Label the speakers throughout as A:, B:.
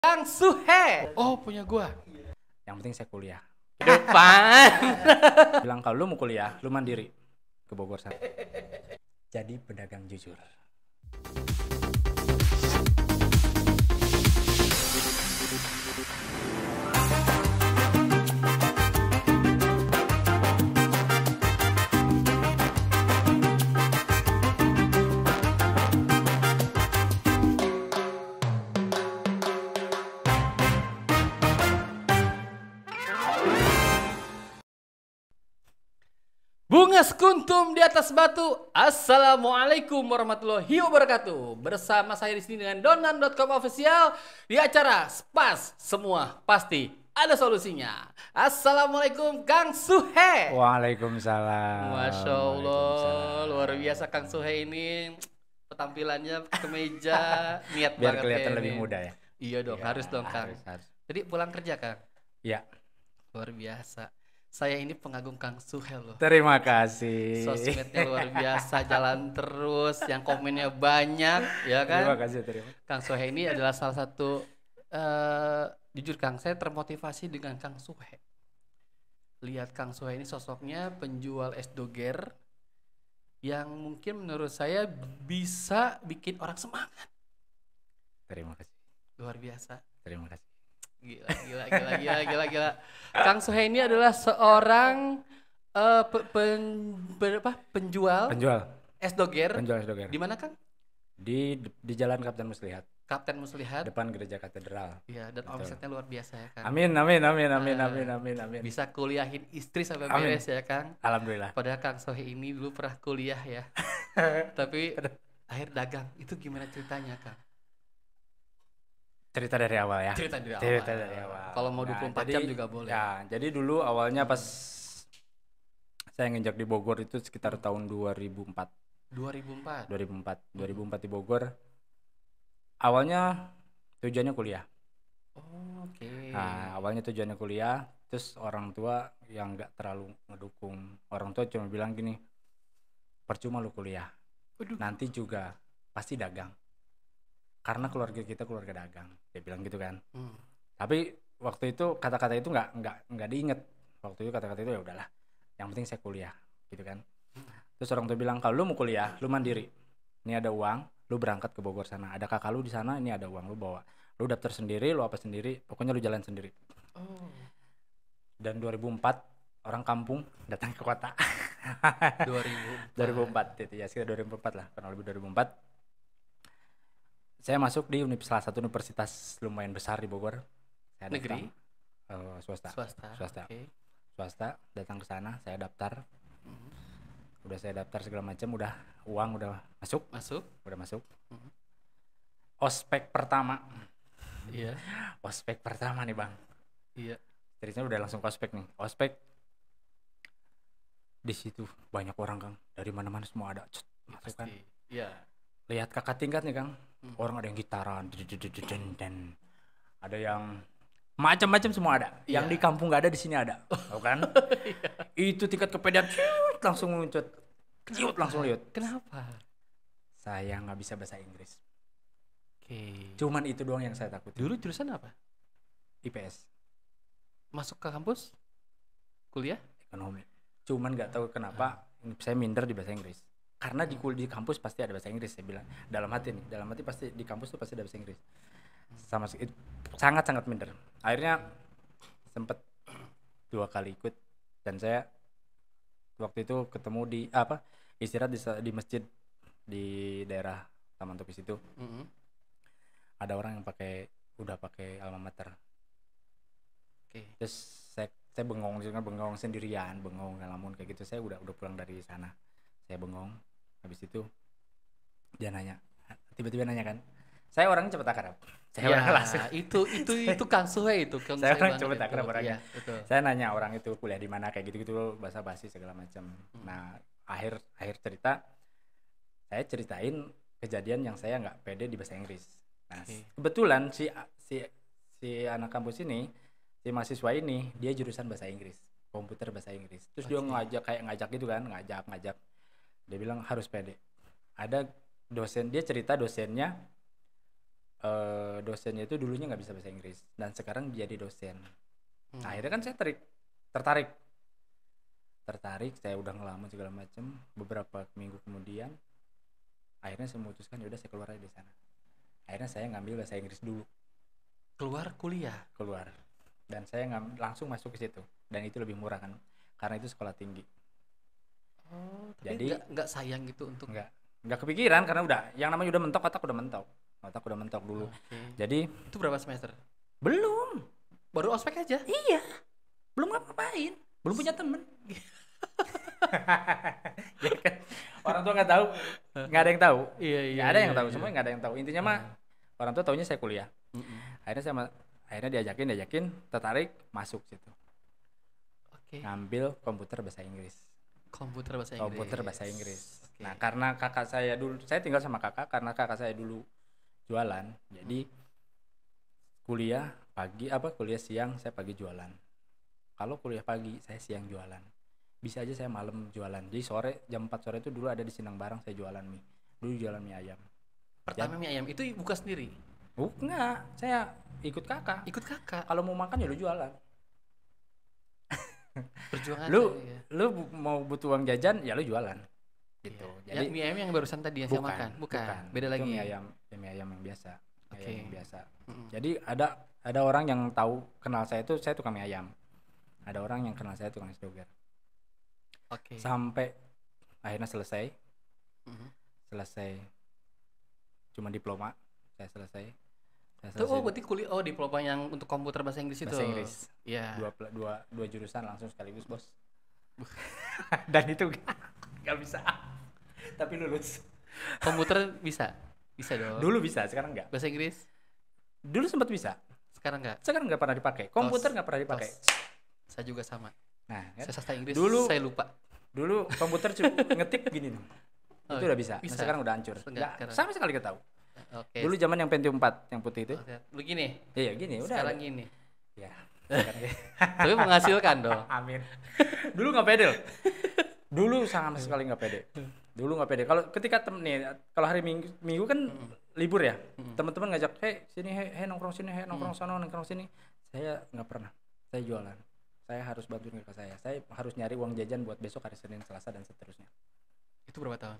A: Kang Suhe.
B: Oh, punya gua.
A: Yang penting saya kuliah.
B: Depan.
A: Bilang kalau lu mau kuliah, lu mandiri ke Bogor sana. Jadi pedagang jujur.
B: Bunga sekuntum di atas batu. Assalamualaikum warahmatullahi wabarakatuh. Bersama saya di sini dengan Donan.com official di acara Spas Semua Pasti Ada Solusinya. Assalamualaikum Kang Suhe.
A: Waalaikumsalam.
B: Masya Allah, luar biasa Kang Suhe ini. Penampilannya kemeja, niat
A: Biar
B: banget
A: kelihatan
B: ya
A: lebih
B: ini.
A: muda ya.
B: Iya dong,
A: Ya,
B: harus dong Kang.
A: harus.
B: Jadi pulang kerja Kang.
A: Ya,
B: Luar biasa. Saya ini pengagum Kang Suhe loh.
A: terima kasih.
B: Sosmednya luar biasa, jalan terus, yang komennya banyak, ya
A: Terima
B: kan?
A: kasih, terima.
B: Kang Suhe ini adalah salah satu, jujur Kang, saya termotivasi dengan Kang Suhe. Lihat Kang Suhe ini sosoknya penjual es doger yang mungkin menurut saya bisa bikin orang semangat.
A: Terima kasih.
B: Luar biasa.
A: Terima kasih.
B: Gila. Kang Suhe ini adalah seorang penjual
A: Penjual
B: es doger.
A: es doger.
B: Di mana Kang?
A: Di Jalan Kapten Muslihat,
B: Kapten Muslihat.
A: depan gereja katedral.
B: Iya, dan
A: Betul.
B: omsetnya luar biasa ya Kang.
A: Amin.
B: Bisa kuliahin istri sampai
A: Amin.
B: beres ya Kang.
A: Alhamdulillah.
B: Padahal Kang Suhe ini dulu pernah kuliah ya. Tapi akhir dagang. Itu gimana ceritanya Kang?
A: Cerita dari awal ya.
B: Cerita dari awal.
A: Cerita dari awal.
B: Kalau mau 24 jam juga boleh.
A: Ya, jadi dulu awalnya pas saya nginjak di Bogor itu sekitar tahun 2004.
B: 2004.
A: 2004 di Bogor. Awalnya tujuannya kuliah.
B: Oh, oke.
A: Nah, awalnya tujuannya kuliah, terus orang tua yang nggak terlalu ngedukung. Orang tua cuma bilang gini, percuma lu kuliah,
B: Waduh.
A: nanti juga pasti dagang. Karena keluarga kita keluarga dagang, dia bilang gitu kan. Tapi waktu itu kata-kata itu nggak diinget. Waktu itu kata-kata itu ya udahlah, yang penting saya kuliah, gitu kan. Terus orang tua bilang kalau lu mau kuliah, lu mandiri. Ini ada uang, lu berangkat ke Bogor sana. Ada kakak lu di sana, ini ada uang, lu bawa. Lu daftar sendiri, lu apa sendiri, pokoknya lu jalan sendiri.
B: Oh.
A: Dan 2004 orang kampung datang ke kota.
B: 2004.
A: 2004 itu ya, sekitar 2004 lah, kurang lebih 2004. Saya masuk di salah satu universitas lumayan besar di Bogor. Saya
B: Negeri?
A: Swasta.
B: Swasta. Oke.
A: Swasta, datang ke sana, saya daftar. Udah saya daftar segala macam, udah uang udah masuk. Udah masuk. Ospek pertama.
B: Iya.
A: Ospek pertama nih, Bang.
B: Iya.
A: Ceritanya udah langsung ke ospek nih. Ospek di situ banyak orang, Kang. Dari mana-mana semua ada. Masuk kan.
B: Iya.
A: Lihat kakak tingkat nih, Kang. Orang ada yang gitaran dan ada yang macam-macam semua ada. Yang di kampung nggak ada, di sini ada. Tahu kan? Itu tingkat kepedean langsung muncul. Langsung lihat.
B: Kenapa?
A: Saya nggak bisa bahasa Inggris.
B: Oke.
A: Cuman itu doang yang saya takut.
B: Dulu jurusan apa?
A: IPS,
B: Masuk ke kampus? Kuliah?
A: ekonomi. Cuman nggak tahu kenapa saya minder di bahasa Inggris. Karena di kampus pasti ada bahasa Inggris, saya bilang. Dalam hati pasti di kampus tuh pasti ada bahasa Inggris. Sangat minder. Akhirnya sempet 2 kali ikut, dan saya waktu itu ketemu di istirahat di masjid di daerah Taman Topis itu. Ada orang yang udah pakai alma mater.
B: Oke.
A: Terus saya bengong sendirian, ngelamun kayak gitu. Saya udah pulang dari sana. Saya bengong. Habis itu dia tiba-tiba nanya kan. Saya orangnya cepat akrab. Saya orang langsung.
B: Itu Kang Suhe itu.
A: Saya orang cepat akrab orangnya.
B: Iya, betul.
A: Saya nanya orang itu kuliah di mana kayak gitu-gitu, basa-basi segala macam. Nah, akhir cerita saya ceritain kejadian yang saya nggak pede di bahasa Inggris. Nah, kebetulan si anak kampus ini, si mahasiswa ini, dia jurusan bahasa Inggris, komputer bahasa Inggris. Terus dia ngajak gitu kan, ngajak. Dia bilang harus pede. Ada dosen, dia cerita dosennya dosennya itu dulunya nggak bisa bahasa Inggris dan sekarang jadi dosen. Nah, akhirnya kan saya tertarik, saya udah ngelamun segala macam. Beberapa minggu kemudian akhirnya saya memutuskan ya udah saya keluar aja di sana. Akhirnya saya ngambil bahasa Inggris dulu. Keluar. Dan saya langsung masuk ke situ. Dan itu lebih murah kan, karena itu sekolah tinggi.
B: Oh, tapi
A: jadi
B: nggak sayang gitu untuk
A: nggak kepikiran karena udah yang namanya udah mentok, otak udah mentok dulu. Jadi
B: itu berapa semester?
A: Belum.
B: Baru ospek aja?
A: Iya. Belum ngapain. Belum punya temen. Ya kan? Orang tua nggak tahu, nggak ada yang tahu.
B: Iya.
A: Nggak ada yang tahu, semuanya nggak ada yang tahu. Intinya mah orang tua taunya saya kuliah. Akhirnya diajakin, tertarik, masuk situ. Ngambil komputer bahasa Inggris.
B: Komputer bahasa Inggris.
A: Nah, karena kakak saya dulu, saya tinggal sama kakak karena kakak saya dulu jualan. Jadi kuliah siang, saya pagi jualan. Kalau kuliah pagi, saya siang jualan. Bisa aja saya malam jualan. Jadi sore, jam 4 sore itu dulu ada di Sindang Barang saya jualan mie. Dulu jualan mie ayam.
B: Pertama mie ayam itu buka sendiri?
A: Enggak, saya ikut kakak. Kalau mau makan ya lu jualan.
B: Perjuangan
A: lu mau butuh uang jajan ya lu jualan gitu.
B: Jadi mie ayam yang barusan tadi yang saya makan bukan. Beda lagi.
A: Mie ayam yang biasa. Jadi ada orang yang tahu kenal saya itu saya tukang mie ayam. Ada orang yang kenal saya tukang es doger. Sampai akhirnya selesai cuma diploma saya selesai.
B: Berarti kuliah diploma yang untuk komputer bahasa Inggris itu.
A: Bahasa Inggris.
B: Iya.
A: Dua jurusan langsung sekaligus, Bos. Dan itu nggak bisa. Tapi lulus.
B: Komputer bisa? Bisa dong.
A: Dulu bisa, sekarang nggak.
B: Bahasa Inggris?
A: Dulu sempat bisa.
B: Sekarang nggak?
A: Sekarang nggak pernah dipakai. Komputer nggak pernah dipakai.
B: Saya juga sama.
A: Nah, kan?
B: Saya sastra Inggris
A: dulu,
B: saya lupa.
A: Dulu komputer cuma ngetik gini nih. Itu udah bisa. Nah, sekarang udah hancur. Nggak sama sekali nggak tahu. Dulu zaman yang Pentium 4 yang putih itu.
B: Lu gini?
A: Iya gini. Udah.
B: Sekarang gini.
A: Ya.
B: Tapi menghasilkan dong.
A: Amin. Dulu nggak pede. Dulu sama sekali nggak pede. Kalau ketika kalau hari minggu kan libur ya. Teman-teman ngajak, sini, nongkrong sini, nongkrong sana, nongkrong sini. Saya nggak pernah. Saya jualan. Saya harus bantuin kakak saya. Saya harus nyari uang jajan buat besok hari Senin, Selasa dan seterusnya.
B: Itu berapa tahun?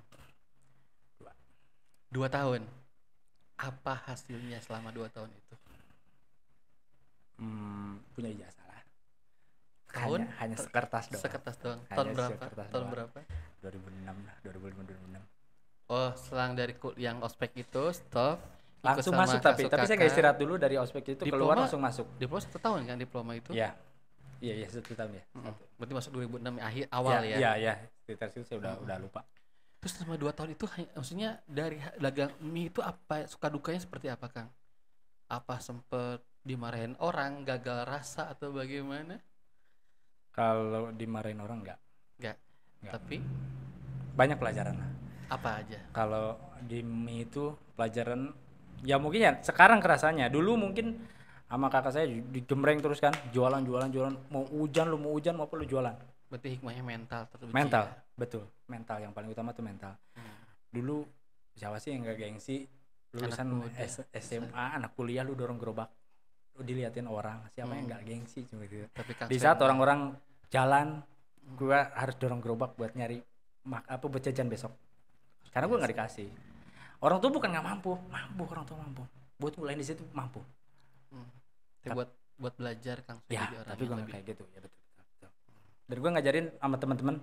B: 2 tahun. Apa hasilnya selama 2 tahun itu?
A: Punya ijazah lah.
B: Tahun?
A: Hanya sekertas doang.
B: Sekertas doang. Tahun berapa?
A: 2006 lah, 2005-2006.
B: Oh, selang dari yang ospek itu stop.
A: Langsung masuk tapi saya nggak istirahat dulu dari ospek itu, keluar langsung masuk.
B: Diploma 1 tahun kan diploma itu?
A: Iya. Iya 1 tahun ya.
B: Berarti masuk 2006 awal ya?
A: Iya. Sekitar situ saya udah lupa.
B: Terus selama 2 tahun itu maksudnya dari dagang mie itu apa suka dukanya seperti apa, Kang? Apa sempet dimarahin orang, gagal rasa atau bagaimana?
A: Kalau dimarahin orang enggak.
B: Tapi
A: banyak pelajaran lah.
B: Apa aja?
A: Kalau di mie itu pelajaran ya mungkin ya sekarang kerasanya. Dulu mungkin sama kakak saya digembreng terus kan, jualan, mau hujan mau apa lu jualan.
B: Berarti hikmahnya mental teruji.
A: Mental, betul. Mental yang paling utama tuh mental. Dulu siapa sih yang gak gengsi lulusan SMA, anak kuliah lu dorong gerobak, lu diliatin orang, siapa yang gak gengsi cuma gitu. Di saat orang-orang jalan, gua harus dorong gerobak buat nyari buat jajan besok. Karena gua nggak dikasih. Orang tuh bukan nggak mampu, orang tuh mampu. Buat mulai di situ mampu.
B: Tapi buat belajar, Kang.
A: Ya, tapi gua nggak kayak gitu ya, betul. Dan gue ngajarin sama teman-teman,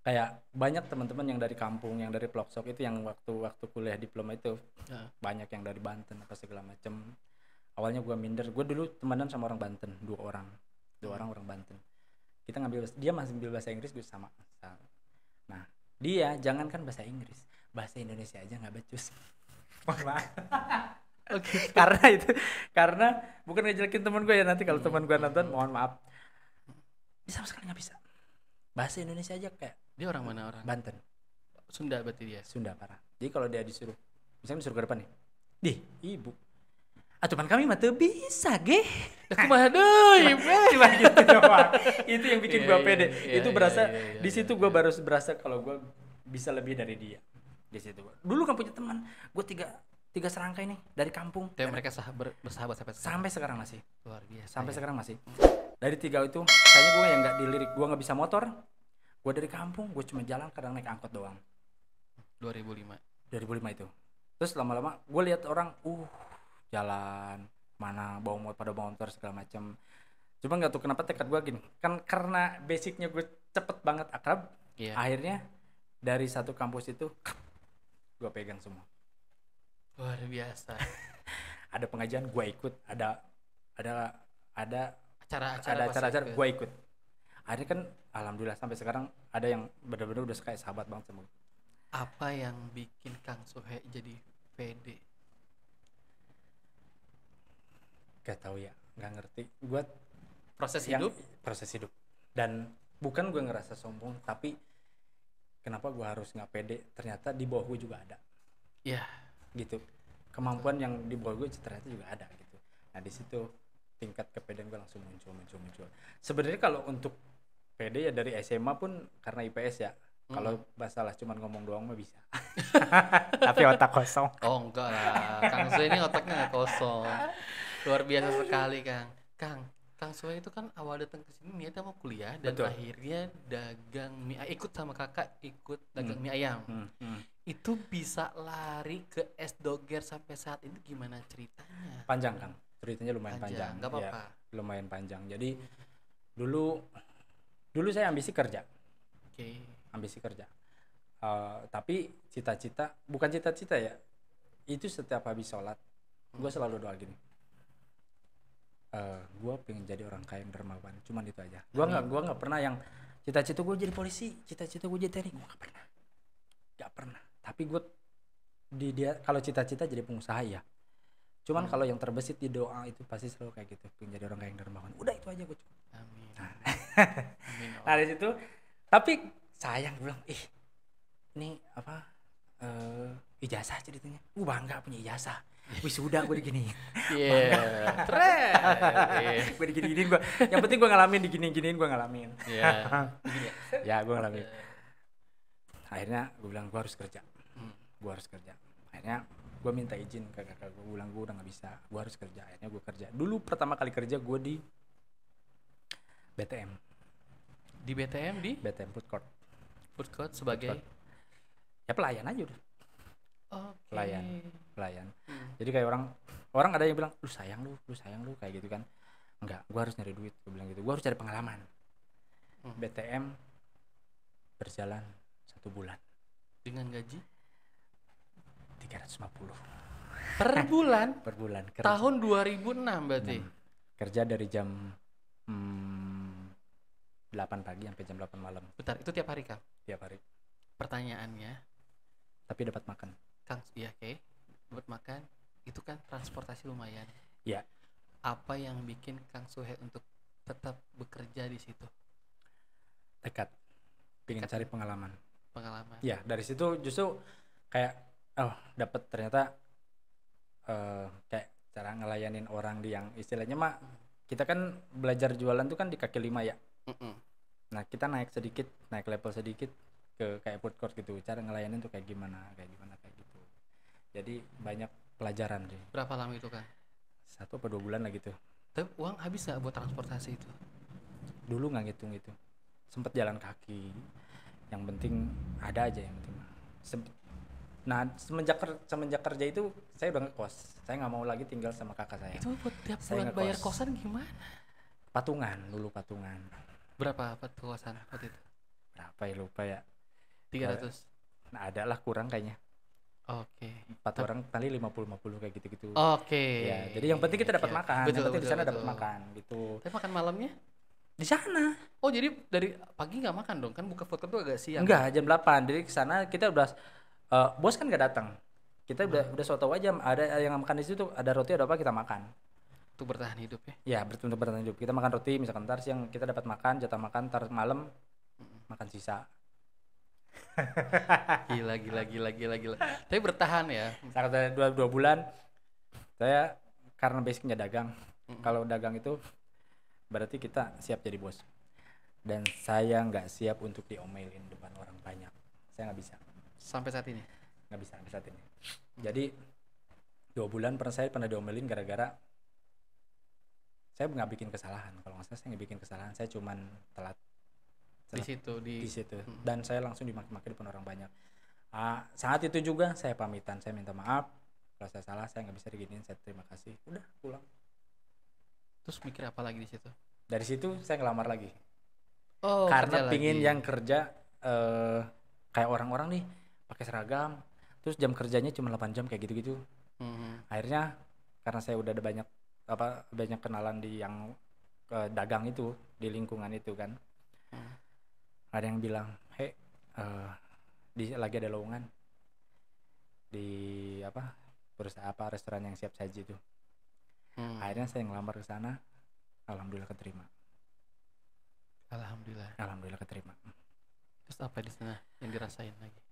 A: kayak banyak teman-teman yang dari kampung, yang dari Ploksok itu, yang waktu kuliah diploma itu banyak yang dari Banten apa segala macem. Awalnya gue minder, gue dulu temenan sama orang Banten, dua orang orang Banten. Kita dia masih ngambil bahasa Inggris, gue sama. Nah dia jangankan bahasa Inggris, bahasa Indonesia aja nggak becus. Karena bukan ngejelekin teman gue ya, nanti kalau teman gue nonton mohon maaf. Dia sama sekali nggak bisa bahasa Indonesia aja. Kayak
B: dia orang mana? Orang
A: Banten.
B: Sunda berarti dia?
A: Sunda parah. Jadi kalau dia misalnya disuruh ke depan nih, ibu atupan kami mah teu bisa ge,
B: aku mah deui
A: cuma gitu doang. Itu yang bikin gua pede. Itu berasa di situ gua baru berasa kalau gua bisa lebih dari dia. Di situ dulu kan punya teman gua 3 serangkai nih dari kampung.
B: Dan mereka bersahabat sampai sekarang.
A: Sampai sekarang masih.
B: Luar biasa.
A: Sampai
B: ya.
A: sekarang masih. Dari 3 itu, kayaknya gue yang nggak dilirik, gue nggak bisa motor. Gue dari kampung, gue cuma jalan kadang naik angkot doang.
B: 2005
A: itu. Terus lama-lama gue lihat orang, jalan mana pada bawa motor segala macam. Cuma nggak tahu kenapa tekad gue gini. Kan karena basicnya gue cepet banget akrab.
B: Iya.
A: Akhirnya dari satu kampus itu gue pegang semua.
B: Luar biasa.
A: Ada pengajian gue ikut, ada acara-acara gue ikut. Akhirnya kan alhamdulillah sampai sekarang ada yang benar-benar udah kayak sahabat banget sama gue.
B: Apa yang bikin Kang Suhe jadi pede?
A: Gak tahu ya, nggak ngerti. Gue
B: Proses hidup.
A: Dan bukan gue ngerasa sombong, tapi kenapa gue harus nggak pede? Ternyata di bawah gue juga ada.
B: Iya.
A: Gitu. Kemampuan yang di bawah gue ternyata juga ada gitu. Nah di situ tingkat kepedean gue langsung muncul. Sebenarnya kalau untuk pede ya dari SMA pun karena IPS ya. Kalau masalah cuman ngomong doang mah bisa. Tapi otak kosong.
B: Oh enggak lah, Kang Suhe ini otaknya nggak kosong. Luar biasa sekali Kang Suhe itu kan awal datang ke sini niatnya mau kuliah dan
A: Betul.
B: akhirnya dagang mie, ikut sama kakak ikut dagang mie ayam. Itu bisa lari ke es doger sampai saat ini gimana ceritanya?
A: Panjang Kang, ceritanya lumayan panjang.
B: Nggak apa-apa.
A: Ya, lumayan panjang. Jadi dulu saya ambisi kerja.
B: Oke.
A: Ambisi kerja. Tapi bukan cita-cita ya. Itu setiap habis sholat, gue selalu doa gini. Gue pengen jadi orang kaya yang dermawan. Cuman itu aja. Gue nggak pernah yang cita-cita gue jadi polisi, cita-cita gue jadi teknik. Gue nggak pernah. Tapi gue kalau cita-cita jadi pengusaha ya. Cuman kalau yang terbesit di doa itu pasti selalu kayak gitu. Pengen jadi orang kaya yang dermawan. Udah itu aja gue cukup.
B: Amin.
A: Amin. Nah dari situ, tapi sayang gue bilang, ini apa? Ijazah ceritanya. Bangga punya ijazah. Wisuda gue diginiin.
B: Iya. Keren.
A: Gue diginiin gue. Yang penting gue ngalamin diginiin gue ngalamin.
B: Iya.
A: Ya gue ngalamin. Akhirnya gue bilang gue harus kerja. Akhirnya gue minta izin ke kakak gue. Bilang gue udah nggak bisa. Gue harus kerja. Akhirnya gue kerja. Dulu pertama kali kerja gue di BTM.
B: Di
A: BTM Food Court
B: sebagai
A: ya pelayan aja udah.
B: Oke.
A: Pelayan. Jadi kayak orang ada yang bilang lu sayang lu kayak gitu kan. Enggak, gue harus nyari duit, gue bilang gitu. Gue harus cari pengalaman. BTM berjalan 1 bulan
B: dengan gaji
A: 350
B: per bulan.
A: Per bulan.
B: Tahun 2006 berarti.
A: Kerja dari jam 8 pagi sampai jam 8 malam.
B: Bentar, itu tiap hari Kang?
A: Tiap hari.
B: Pertanyaannya,
A: tapi dapat makan.
B: Kang, iya oke. Dapat makan, itu kan transportasi lumayan.
A: Iya.
B: Apa yang bikin Kang Suhe untuk tetap bekerja di situ?
A: Tekad. Pengen cari pengalaman. Ya, dari situ justru kayak dapat ternyata kayak cara ngelayanin orang di yang istilahnya mah kita kan belajar jualan tuh kan di kaki 5 ya. Nah kita naik level sedikit ke kayak food court gitu, cara ngelayanin tuh kayak gimana gitu. Jadi banyak pelajaran deh.
B: Berapa lama itu Kang?
A: 1 atau 2 bulan lah gitu.
B: Tapi uang habis nggak buat transportasi itu?
A: Dulu nggak ngitung itu, sempet jalan kaki. Yang penting ada aja yang penting. Nah semenjak kerja itu saya udah ngekos. Saya nggak mau lagi tinggal sama kakak saya.
B: Itu buat tiap bulan bayar kosan gimana?
A: Patungan.
B: Berapa kosan waktu itu?
A: Berapa ya lupa ya.
B: 300.
A: Nah ada lah kurang kayaknya.
B: Oke.
A: 4 orang kali 50 kayak gitu.
B: Oke.
A: Ya, jadi yang penting kita dapat makan. Yang penting di sana dapat makan gitu.
B: Tapi makan malamnya?
A: Di sana.
B: Oh jadi dari pagi nggak makan dong? Kan buka food court tuh agak siang.
A: Enggak, jam 8. Jadi ke sana kita udah bos kan nggak datang. Kita udah so tau aja ada yang makan di situ, ada roti ada apa kita makan.
B: Untuk bertahan hidup ya?
A: Ya, untuk bertahan hidup. Kita makan roti misalkan ntar siang kita dapat makan, jatah makan, ntar malam makan sisa.
B: Gila. Tapi bertahan ya.
A: Saat 2 bulan saya karena basicnya dagang. Kalau dagang itu berarti kita siap jadi bos. Dan saya nggak siap untuk diomelin depan orang banyak. Saya nggak bisa.
B: Sampai saat ini?
A: Nggak bisa sampai saat ini. Jadi 2 bulan saya pernah diomelin gara-gara saya nggak bikin kesalahan. Kalau nggak salah saya nggak bikin kesalahan, saya cuman telat
B: Di situ
A: di situ. Dan saya langsung dimaki-maki depan orang banyak. Saat itu juga saya pamitan, saya minta maaf kalau saya salah, saya nggak bisa diginiin, saya terima kasih, udah pulang.
B: Terus mikir apa lagi di situ?
A: Dari situ saya ngelamar lagi.
B: Oh,
A: Karena
B: kerja
A: pingin
B: lagi.
A: yang kerja kayak orang-orang nih, pakai seragam, terus jam kerjanya cuma 8 jam kayak gitu-gitu. Akhirnya karena saya udah ada banyak kenalan di yang dagang itu, di lingkungan itu kan. Ada yang bilang, "Hey, lagi ada lowongan di perusahaan restoran yang siap saji itu." Akhirnya saya ngelamar ke sana, alhamdulillah keterima. Alhamdulillah keterima.
B: Terus apa di sana yang dirasain lagi?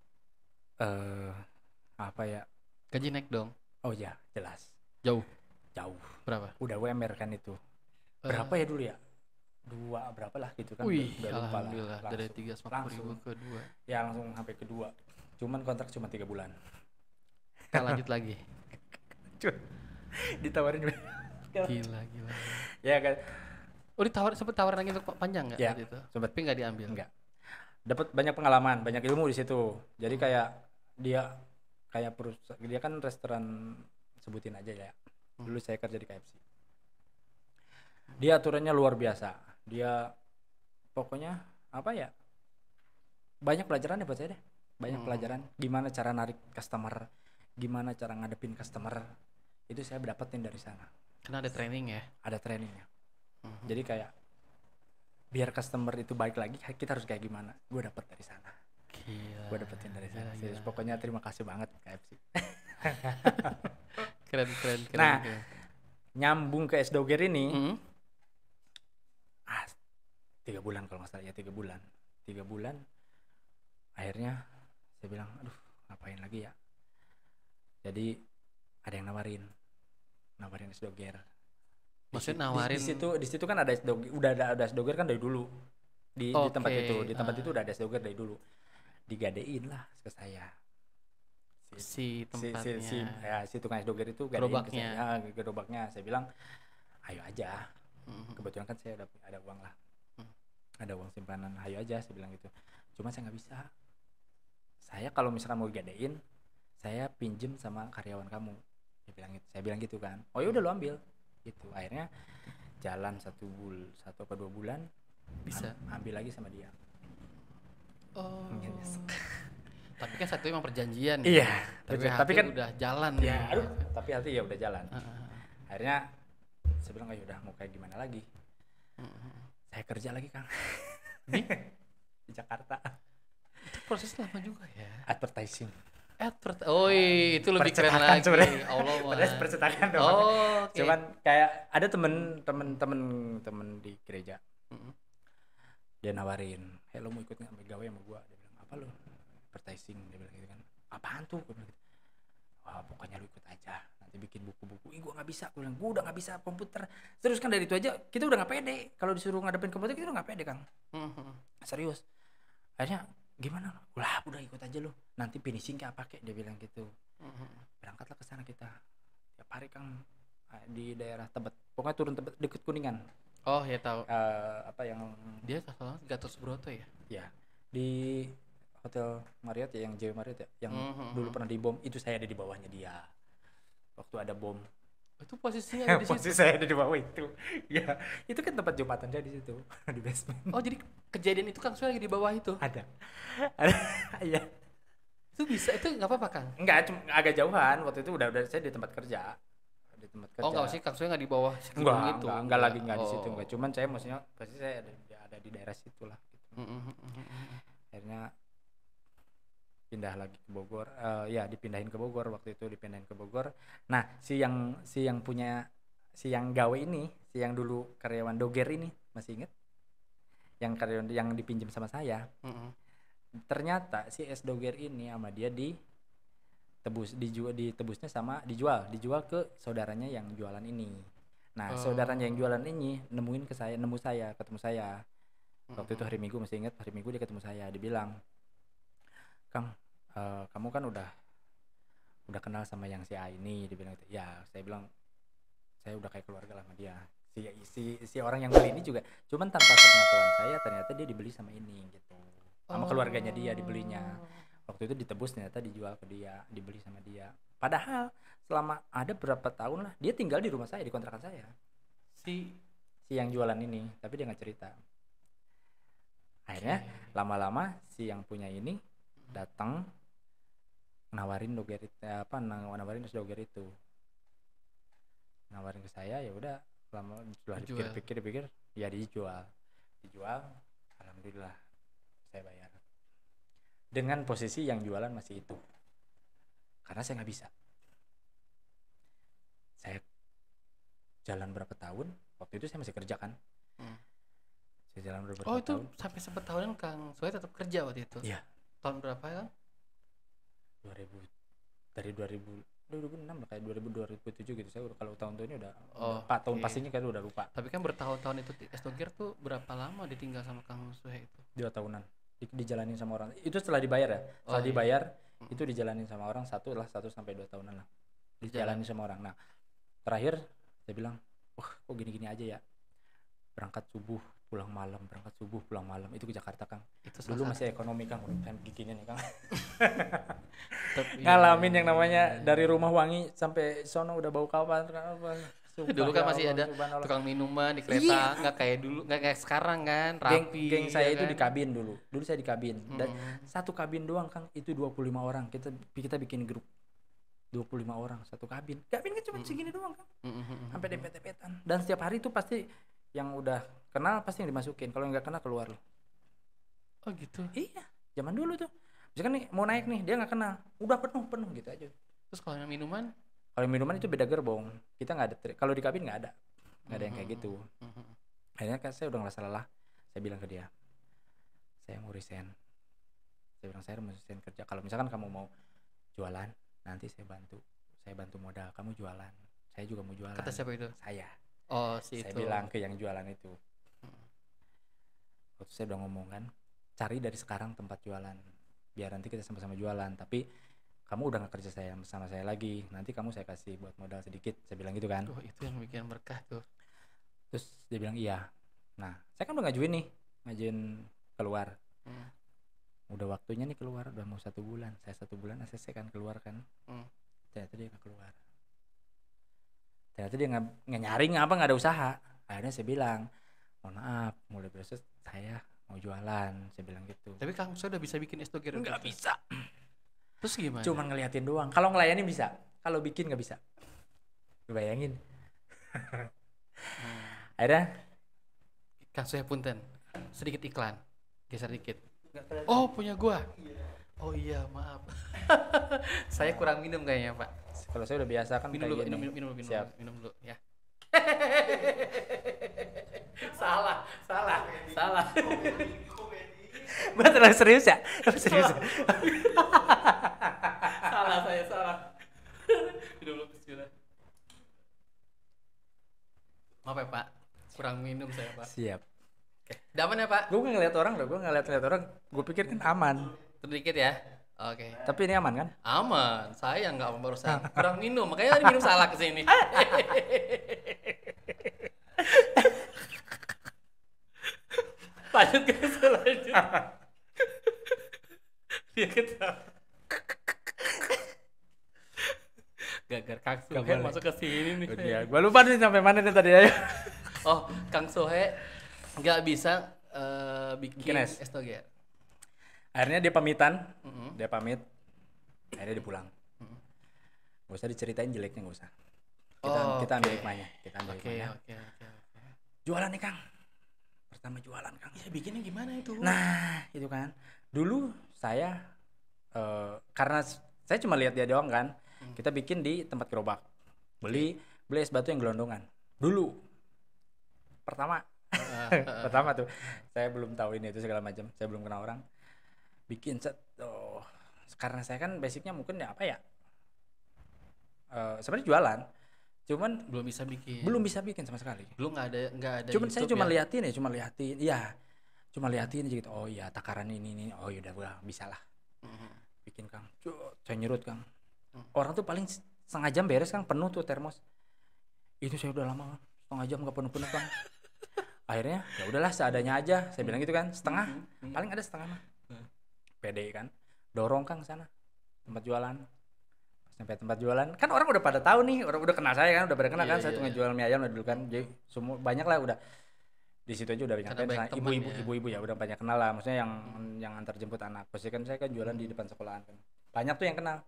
A: Apa ya?
B: Gaji naik dong.
A: Oh ya, jelas.
B: Jauh.
A: Berapa? Udah WMR kan itu. Berapa ya dulu ya? 2 berapa lah gitu kan.
B: Wih,
A: udah lupa
B: alhamdulillah
A: lah.
B: dari 350.000 ke 2.
A: Ya langsung sampai ke 2. Cuman kontrak cuma 3 bulan.
B: Kita lanjut lagi.
A: Ditawarin
B: Gila.
A: ya kan.
B: Oh, sempet tawaran lagi untuk panjang nggak
A: Ya,
B: waktu itu?
A: sempet.
B: Tapi nggak diambil.
A: Enggak. Dapat banyak pengalaman, banyak ilmu di situ. Jadi kayak dia kan restoran, sebutin aja ya. Dulu saya kerja di KFC. Dia aturannya luar biasa. Dia pokoknya apa ya? Banyak pelajaran ya buat saya deh. Banyak pelajaran gimana cara narik customer, gimana cara ngadepin customer. Itu saya dapetin dari sana.
B: Karena ada training ya.
A: Ada trainingnya. Jadi kayak biar customer itu baik lagi, kita harus kayak gimana? Gue dapet dari sana. Gue dapetin dari sana. Serius, pokoknya terima kasih banget KFC.
B: Keren.
A: Nah, nyambung ke S Doger ini. 3 bulan kalau nggak salah ya, 3 bulan. Akhirnya saya bilang, aduh ngapain lagi ya. Jadi ada yang nawarin S Doger.
B: Maksudnya nawarin?
A: Di situ kan ada S Doger, udah ada S Doger kan dari dulu. Di tempat itu, itu udah ada S Doger dari dulu. Digadein lah ke saya.
B: Si tempatnya.
A: Si tukang es doger itu gerobaknya. Saya bilang, ayo aja. Kebetulan kan saya ada uang lah, ada uang simpanan, ayo aja, saya bilang gitu. Cuma saya nggak bisa. Saya kalau misalkan mau gadein, saya pinjem sama karyawan kamu. Saya bilang gitu kan. Oh ya udah lo ambil. Gitu. Akhirnya jalan 1 atau 2 bulan,
B: bisa
A: ambil lagi sama dia.
B: Oh. Tapi kan satu emang perjanjian.
A: Iya.
B: Tapi kan udah jalan.
A: Ya, tapi hati ya udah jalan. Akhirnya saya bilang, ayo udah mau kayak gimana lagi. Saya kerja lagi Kang. Di Jakarta.
B: Itu proses lama juga ya.
A: Advertising.
B: Itu lebih keren lagi. Allah mah.
A: Percetakan dong. Okay. Cuman kayak ada temen di gereja. Dia nawarin, "Hey, lo mau ikut nggak gawe sama gua?" Dia bilang, "Apa lo?" "Advertising." Dia bilang gitu kan. "Apaan tuh?" Gua bilang gitu. "Wah, pokoknya lo ikut aja. Nanti bikin buku-buku." "Ih, gua nggak bisa." Gua bilang, "Gua udah nggak bisa komputer." Terus kan dari itu aja kita udah nggak pede. Kalau disuruh ngadepin komputer kita udah nggak pede Kang. Serius. Akhirnya gimana? Lah, udah ikut aja lo. Nanti finishing kayak apa kek, dia bilang gitu. Berangkatlah ke sana kita. Tiap hari Kang di daerah Tebet. Pokoknya turun Tebet deket Kuningan.
B: Oh ya tahu.
A: Apa yang
B: dia kalau Gatot Subroto ya?
A: Ya, di Hotel Marriott ya, yang JW Marriott ya, yang dulu pernah dibom, itu saya ada di bawahnya dia. Waktu ada bom.
B: Itu posisinya ada di situ.
A: Posisi saya ada di bawah itu. Ya, itu kan tempat jumatan saya di situ, di basement.
B: Oh, jadi kejadian itu Kang Sue lagi di bawah itu?
A: Ada. Iya.
B: Itu bisa, itu nggak apa-apa Kang?
A: Enggak, cuma agak jauhan. Waktu itu udah saya di tempat kerja.
B: Oh, enggak sih, Kang Sue nggak di bawah situ
A: gitu. Enggak di situ, enggak. Cuman saya maksudnya pasti saya ada di daerah situ lah gitu. Akhirnya pindah lagi ke Bogor. Dipindahin ke Bogor waktu itu, dipindahin ke Bogor. Nah, si yang gawe ini, si yang dulu karyawan doger ini, masih inget? Yang karyawan yang dipinjam sama saya. Ternyata si S Doger ini sama dia dijual ke saudaranya yang jualan ini. Nah, saudaranya yang jualan ini ketemu saya. Waktu itu hari Minggu, masih ingat, hari Minggu dia ketemu saya, dia bilang, "Kang, kamu kan udah udah kenal sama yang si A ini, dia bilang gitu. Ya saya bilang saya udah kayak keluarga lah sama dia. Si orang yang beli ini juga cuman tanpa sepengetahuan saya ternyata dia dibeli sama ini gitu, sama keluarganya dia dibelinya. Waktu itu ditebus ternyata dijual ke dia, dibeli sama dia. Padahal selama ada berapa tahun lah dia tinggal di rumah saya, di kontrakan saya, si yang jualan ini, tapi dia nggak cerita. Akhirnya lama-lama si yang punya ini datang nawarin doger itu, nawarin doger itu, nawarin ke saya. Ya udah, lama setelah dipikir ya dijual. Alhamdulillah saya bayar dengan posisi yang jualan masih itu, karena saya nggak bisa. Saya jalan berapa tahun, waktu itu saya masih kerja kan. Saya jalan berapa tahun.
B: Itu sampai sempat tahunan Kang Suhe tetap kerja waktu itu?
A: Iya.
B: Tahun berapa ya?
A: 2006 lah, kayak 2007 gitu. Saya kalau tahun-tahunnya udah 4 tahun pastinya kan udah lupa.
B: Tapi kan bertahun-tahun itu Es Doger tuh berapa lama ditinggal sama Kang Suhe itu?
A: 2 tahunan. Dijalanin sama orang. Itu setelah dibayar ya. Setelah dibayar itu dijalanin sama orang 1 sampai 2 tahunan lah. Dijalanin sama orang. Nah, terakhir saya bilang, "Wah, kok gini-gini aja ya? Berangkat subuh, pulang malam, berangkat subuh, pulang malam." Itu ke Jakarta, Kang. Itu dulu masih ekonomi, Kang. Kan giginya nih, Kang. Ngalamin yang namanya dari Rumah Wangi sampai sono udah bau kapan.
B: Dulu kan masih ada tukang minuman di kereta, nggak kayak dulu, nggak kayak sekarang kan, rapi.
A: Geng saya itu di kabin dulu saya di kabin. Dan satu kabin doang, Kang, itu 25 orang. Kita bikin grup 25 orang satu kabin kan cuma segini doang, Kang. Sampai dempet-dempetan. Dan setiap hari itu pasti yang udah kenal pasti yang dimasukin, kalau nggak kenal keluar loh.
B: Oh gitu.
A: Iya, zaman dulu tuh misalkan nih mau naik nih, dia nggak kenal, udah penuh gitu aja.
B: Terus kalau yang minuman
A: itu beda gerbong, kita nggak ada. Kalau di kabin nggak ada yang kayak gitu. Akhirnya kan saya udah ngerasa lelah, saya bilang ke dia, saya mau resign. Saya bilang saya mau resign kerja, kalau misalkan kamu mau jualan nanti saya bantu modal, kamu jualan, saya juga mau jualan.
B: Kata siapa itu?
A: Saya.
B: Saya
A: bilang ke yang jualan itu. Waktu saya udah ngomong kan, cari dari sekarang tempat jualan, biar nanti kita sama-sama jualan. Tapi kamu udah gak kerja sama saya lagi, nanti kamu saya kasih buat modal sedikit, saya bilang gitu kan.
B: Itu yang bikin berkah tuh.
A: Terus dia bilang iya. Nah, saya kan udah ngajuin keluar. Udah waktunya nih keluar, udah mau 1 bulan. Saya 1 bulan ACC kan keluar kan. Ternyata dia gak keluar. Ternyata dia nggak nyari ngapa, nggak ada usaha. Akhirnya saya bilang, mohon maaf, mulai besok saya mau jualan, saya bilang gitu.
B: Tapi Kang Suhe udah bisa bikin Es Doger?
A: Nggak bisa.
B: Terus gimana?
A: Cuma ngeliatin doang. Kalau ngelayanin bisa, kalau bikin nggak bisa. Bayangin. Akhirnya
B: Kang Suhe punten, sedikit iklan, geser dikit. Oh, punya gua. Oh iya, maaf. Saya kurang minum kayaknya, Pak.
A: Kalau saya udah biasa kan.
B: Minum dulu ya. Salah.
A: Gue terlalu serius ya? Serius.
B: Salah. Minum dulu, bismillah. Maaf ya, Pak. Kurang minum saya, Pak.
A: Siap.
B: Oke. Daman ya, Pak?
A: Gue ngeliat orang. Gue pikir kan aman.
B: Sedikit ya. Oke.
A: Tapi ini aman kan?
B: Aman. Saya nggak aman barusan. Kurang minum, makanya tadi minum salah kesini. Lanjut guys, lanjut. Dia ketawa. Gagar Kang Suhe masuk ke sini nih.
A: Ya, gue lupa nih sampai mana nih tadi ya.
B: Kang Suhe nggak bisa bikin Es Doger.
A: Akhirnya dia pamitan, dia pamit, akhirnya dia pulang. Gak usah diceritain jeleknya, gak usah. Kita ambil hikmahnya,
B: Oke.
A: Jualan nih, Kang. Pertama jualan, Kang.
B: Ya bikinnya gimana itu?
A: Nah, itu kan. Dulu saya karena saya cuma lihat dia doang kan. Kita bikin di tempat gerobak. Beli es batu yang gelondongan. Dulu. Pertama tuh saya belum tahu ini itu segala macam. Saya belum kenal orang. Bikin karena saya kan basicnya mungkin ya apa ya, sebenarnya jualan, cuman
B: belum bisa bikin sama sekali. Belum nggak ada
A: cuman saya cuma liatin aja gitu. Oh iya, takaran ini oh yaudah bisa lah. Bikin, Kang. Saya nyerut, Kang. Orang tuh paling setengah jam beres Kang, penuh tuh termos. Itu saya udah lama setengah jam nggak penuh-penuh Kang. Akhirnya ya udahlah seadanya aja, saya bilang gitu kan, setengah, paling ada setengah mah. Pede kan, dorong Kang sana tempat jualan. Sampai tempat jualan kan orang udah pada tahu nih, orang udah kenal saya kan, udah pada kenal kan, saya tuh ngejual mie ayam dulu kan, jadi semua banyak lah udah di situ aja udah banyak ibu-ibu ya udah banyak kenal lah, maksudnya yang antar jemput anak. Pasti kan saya kan jualan di depan sekolahan kan, banyak tuh yang kenal.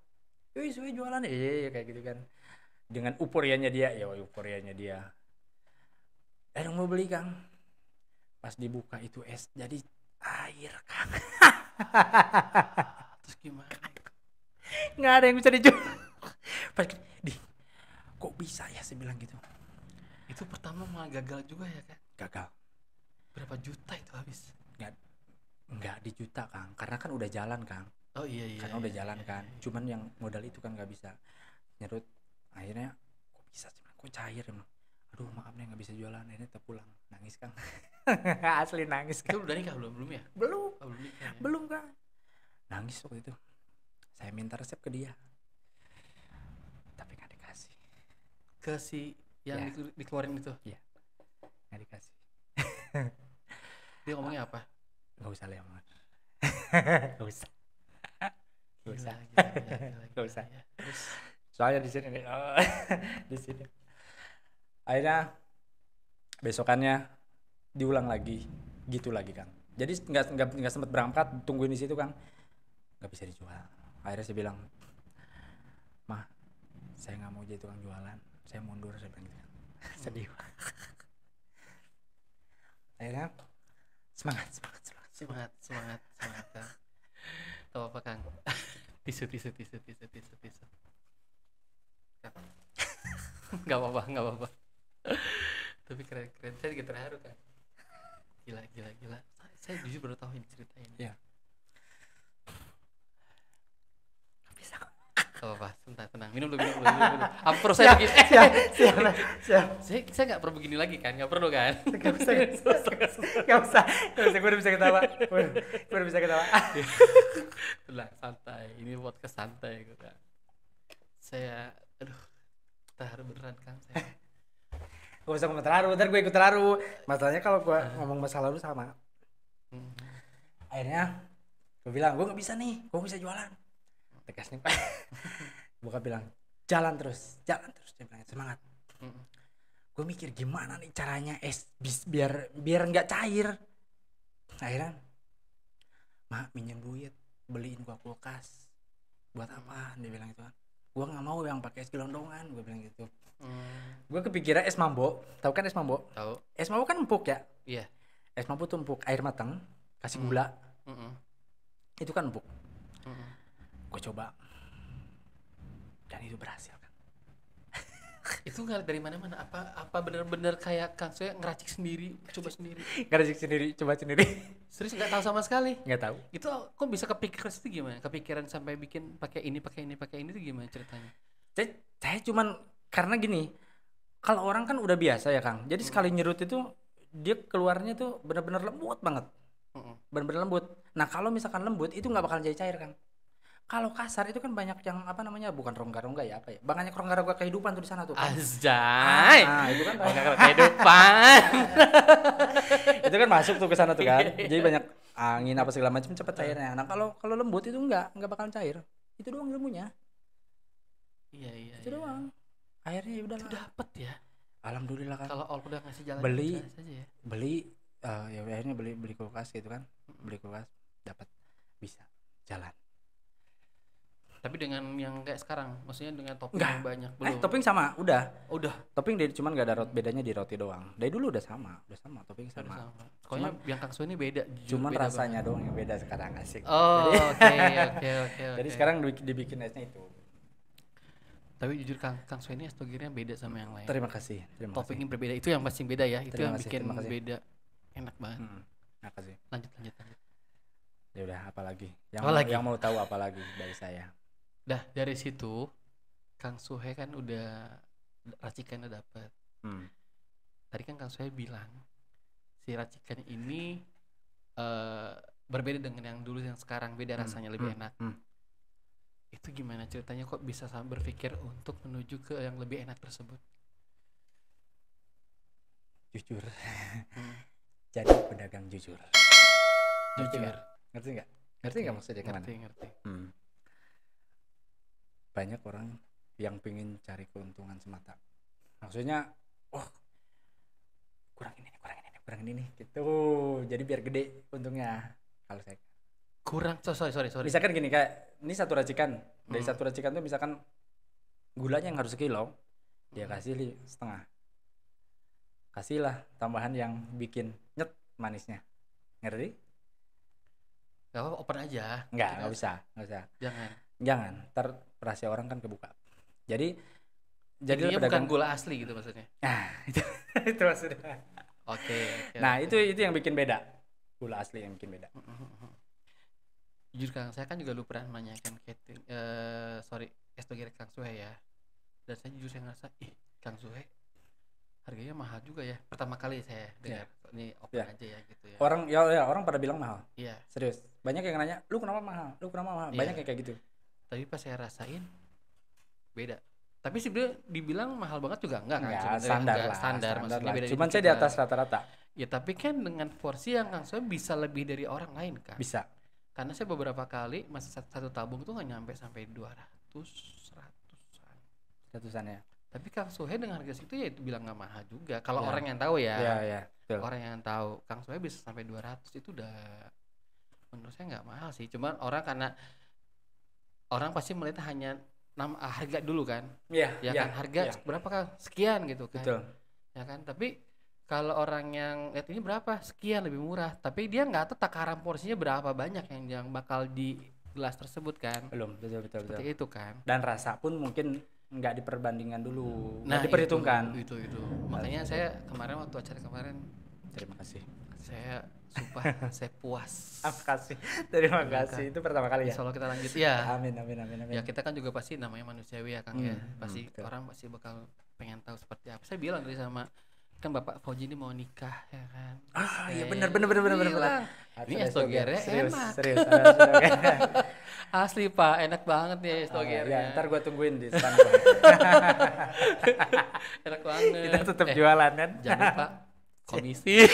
A: Suwe jualan kayak gitu kan, dengan euforianya dia. Mau beli Kang, pas dibuka itu es jadi air Kang.
B: Terus gimana?
A: Nggak ada yang bisa dijual. Pas kok bisa ya saya bilang gitu.
B: Itu pertama malah gagal juga ya kan?
A: Gagal.
B: Berapa juta itu habis?
A: Nggak di juta Kang, karena kan udah jalan Kang.
B: Oh iya.
A: Karena udah jalan kan. Cuman yang modal itu kan nggak bisa nyerut. Akhirnya kok bisa sih? Kok cair emang? Aduh maaf nih nggak bisa jualan. Akhirnya kita pulang, nangis Kang. Asli nangis Kang.
B: Itu udah nikah belum ya?
A: Belum.
B: Oh, belum nikah. Ya?
A: Belum Kang. Nangis waktu itu. Saya minta resep ke dia, tapi nggak dikasih.
B: Ke si yang dikeluarin itu?
A: Iya, nggak dikasih.
B: Dia ngomongnya apa?
A: Nggak usah Leon. Nggak usah. Nggak usah.
B: Ya. Terus
A: soalnya di sini nih, di sini. Akhirnya besokannya diulang lagi, gitu lagi Kang. Jadi nggak sempat berangkat, tungguin di situ Kang, nggak bisa dijual. Akhirnya saya bilang, "Mah, saya nggak mau jadi tukang jualan, saya mundur," saya bilang gitu. Sedih. Akhirnya semangat
B: Kang. Tahu apa Kang? tisu. Gak apa-apa. Tapi keren. Saya juga terharu Kang. Gila. Saya jujur baru tahu ini cerita ini.
A: Iya. Bisa.
B: Apa? Tenang. Minum dulu. Apa perlu saya begini? Siap. Saya nggak perlu begini lagi kan? Nggak perlu kan?
A: Nggak usah. Gue udah bisa ketawa.
B: Tenang, santai. Ini podcast santai kok Kang. Saya, terharu beneran Kang. Saya.
A: Gak usah ngomong terharu, ntar gue ikut terharu. Masalahnya kalau gue ngomong masa lalu sama. Akhirnya gue bilang, gue gak bisa nih, gue bisa jualan. Tegas nih Pak. Bukan bilang, jalan terus. Dia bilang, semangat. Gue mikir gimana nih caranya es biar gak cair. Akhirnya, Mak minjem duit, beliin gua kulkas. Buat apa? Dia bilang gitu kan. Gue gak mau yang pakai es gelondongan, gue bilang gitu. Gue kepikiran es mambo. Tahu kan es mambo?
B: Tahu.
A: Es mambo kan empuk ya?
B: Iya.
A: Es mambo tuh empuk, air matang, kasih gula. Itu kan empuk. Gue coba. Dan itu berhasil kan.
B: Itu nggak dari mana-mana. Apa bener-bener kayak Kang Soe ngeracik sendiri, coba sendiri?
A: Ngeracik sendiri, coba sendiri.
B: Serius nggak tahu sama sekali?
A: Nggak tahu.
B: Itu kok bisa kepikiran itu gimana? Kepikiran sampai bikin pakai ini itu gimana ceritanya?
A: Saya cuman karena gini, kalau orang kan udah biasa ya Kang. Jadi sekali nyerut itu dia keluarnya tuh benar-benar lembut banget. Benar-benar lembut. Nah kalau misalkan lembut itu nggak bakal jadi cair Kang. Kalau kasar itu kan banyak yang apa namanya, bukan rongga-rongga ya apa ya, banyak rongga-rongga kehidupan tuh di sana tuh.
B: Azjay.
A: Itu kan
B: rongga kehidupan.
A: Itu kan masuk tuh ke sana tuh kan. Jadi banyak angin apa segala macam cepat cairnya. Nah kalau lembut itu nggak bakal cair. Itu doang ilmunya.
B: Iya.
A: Itu doang. Akhirnya ya udah
B: dapet ya.
A: Alhamdulillah kan.
B: Kalau Allah udah ngasih jalan
A: beli
B: saja ya.
A: Ya akhirnya beli kulkas gitu kan. Beli kulkas dapat bisa jalan.
B: Tapi dengan yang kayak sekarang, maksudnya dengan topping yang banyak belum?
A: Topping sama, udah.
B: Topping
A: cuman gak ada bedanya di roti doang. Dari dulu udah sama topping sama.
B: Pokoknya yang Kang Soe ini beda.
A: Cuman beda rasanya doang yang beda sekarang, asik.
B: Oh, oke.
A: Jadi sekarang dibikin esnya itu.
B: Tapi jujur Kang Soe ini es togirnya beda sama yang lain.
A: Terima kasih.
B: Toppingnya berbeda, itu yang pasti beda ya. Itu yang bikin beda. Enak banget.
A: Terima kasih.
B: Lanjut.
A: Ya udah, apalagi? Yang mau tahu apa lagi dari saya?
B: Dah dari situ Kang Soe kan udah racikannya dapat. Tadi kan Kang Soe bilang si racikan ini berbeda dengan yang dulu, yang sekarang beda rasanya, lebih enak. Itu gimana ceritanya kok bisa berpikir untuk menuju ke yang lebih enak tersebut?
A: Jujur.
B: Hmm.
A: Jadi pedagang jujur.
B: Jujur.
A: Ngerti nggak? Ngerti nggak maksudnya kemana?
B: Ngerti.
A: Banyak orang yang pengen cari keuntungan semata. Maksudnya, oh kurang ini gitu. Jadi biar gede untungnya. Kalau saya
B: Kurang, sorry.
A: misalkan gini, kayak ini satu racikan. Dari satu racikan tuh misalkan gulanya yang harus sekilo, dia kasih setengah. Kasihlah tambahan yang bikin nyet manisnya. Ngerti?
B: Gak apa, open aja.
A: Nggak usah. Jangan, ntar rahasia orang kan kebuka. Jadi
B: intinya bukan gula asli gitu maksudnya.
A: Nah, itu maksudnya.
B: Oke.
A: Nah, itu yang bikin beda. Gula asli yang bikin beda.
B: Jujur Kang, saya kan juga lu pernah menanyakan es doger Kang Suhe ya. Dan saya jujur saya ngerasa, Kang Suhe harganya mahal juga ya. Pertama kali saya dengar. Ini open aja ya gitu ya.
A: Orang pada bilang mahal.
B: Iya.
A: Serius. Banyak yang nanya, "Lu kenapa mahal? Banyak yang kayak gitu.
B: Tapi pas saya rasain beda. Tapi sebenarnya dibilang mahal banget juga enggak kan? Standar maksudnya beda.
A: Cuman saya di atas rata-rata.
B: Ya tapi kan dengan porsi yang Kang Suhe bisa lebih dari orang lain kan?
A: Bisa.
B: Karena saya beberapa kali masih satu tabung tuh nggak nyampe sampai 100-an
A: ya.
B: Tapi Kang Suhe dengan harga situ ya itu bilang nggak mahal juga. Kalau orang yang tahu ya.
A: Iya.
B: Orang yang tahu Kang Suhe bisa sampai 200 itu udah menurut saya nggak mahal sih. Cuman karena orang pasti melihat hanya harga dulu kan. Iya. Kan harga berapa Kang? Sekian gitu kan.
A: Betul.
B: Ya kan. Tapi kalau orang yang lihat ini berapa? Sekian, lebih murah. Tapi dia nggak tahu takaran porsinya berapa banyak yang bakal di gelas tersebut kan.
A: Belum, betul.
B: Seperti itu kan.
A: Dan rasa pun mungkin nggak diperbandingkan dulu.
B: Nah,
A: diperhitungkan.
B: Itu. Makanya saya kemarin waktu acara kemarin,
A: terima kasih.
B: Saya sumpah saya puas.
A: Terima kasih. Itu pertama kali ya.
B: Insya Allah kita lanjut ya.
A: Amin.
B: Ya kita kan juga pasti namanya manusiawi ya Kang ya. Pasti orang pasti bakal pengen tahu seperti apa. Saya bilang tadi sama kan Bapak Fauji ini mau nikah ya kan.
A: Iya benar.
B: Ini es dogernya enak.
A: Serius.
B: Asli Pak, enak banget nih es dogernya.
A: Ntar gue tungguin di stand.
B: Enak banget.
A: Kita tetap jualan kan.
B: Jangan Pak, komisi.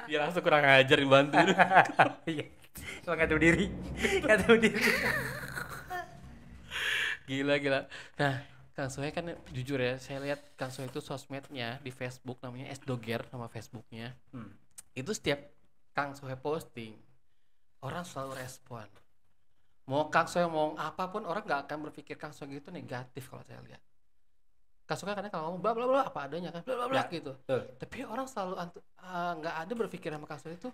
B: Dia langsung kurang ajar dibantu.
A: Iya. Lo nggak tahu diri.
B: Gila. Nah, Kang Suhe kan jujur ya, saya lihat Kang Suhe itu sosmednya di Facebook namanya @sdoger nama Facebooknya. Itu setiap Kang Suhe posting, orang selalu respon. Mau Kang Suhe mau apapun orang nggak akan berpikir Kang Suhe itu negatif kalau saya lihat. Kang Suhe kadang kalau ngomong bla bla bla apa adanya kan bla bla bla gitu. Tapi orang selalu nggak ada berpikir sama Kang Suhe itu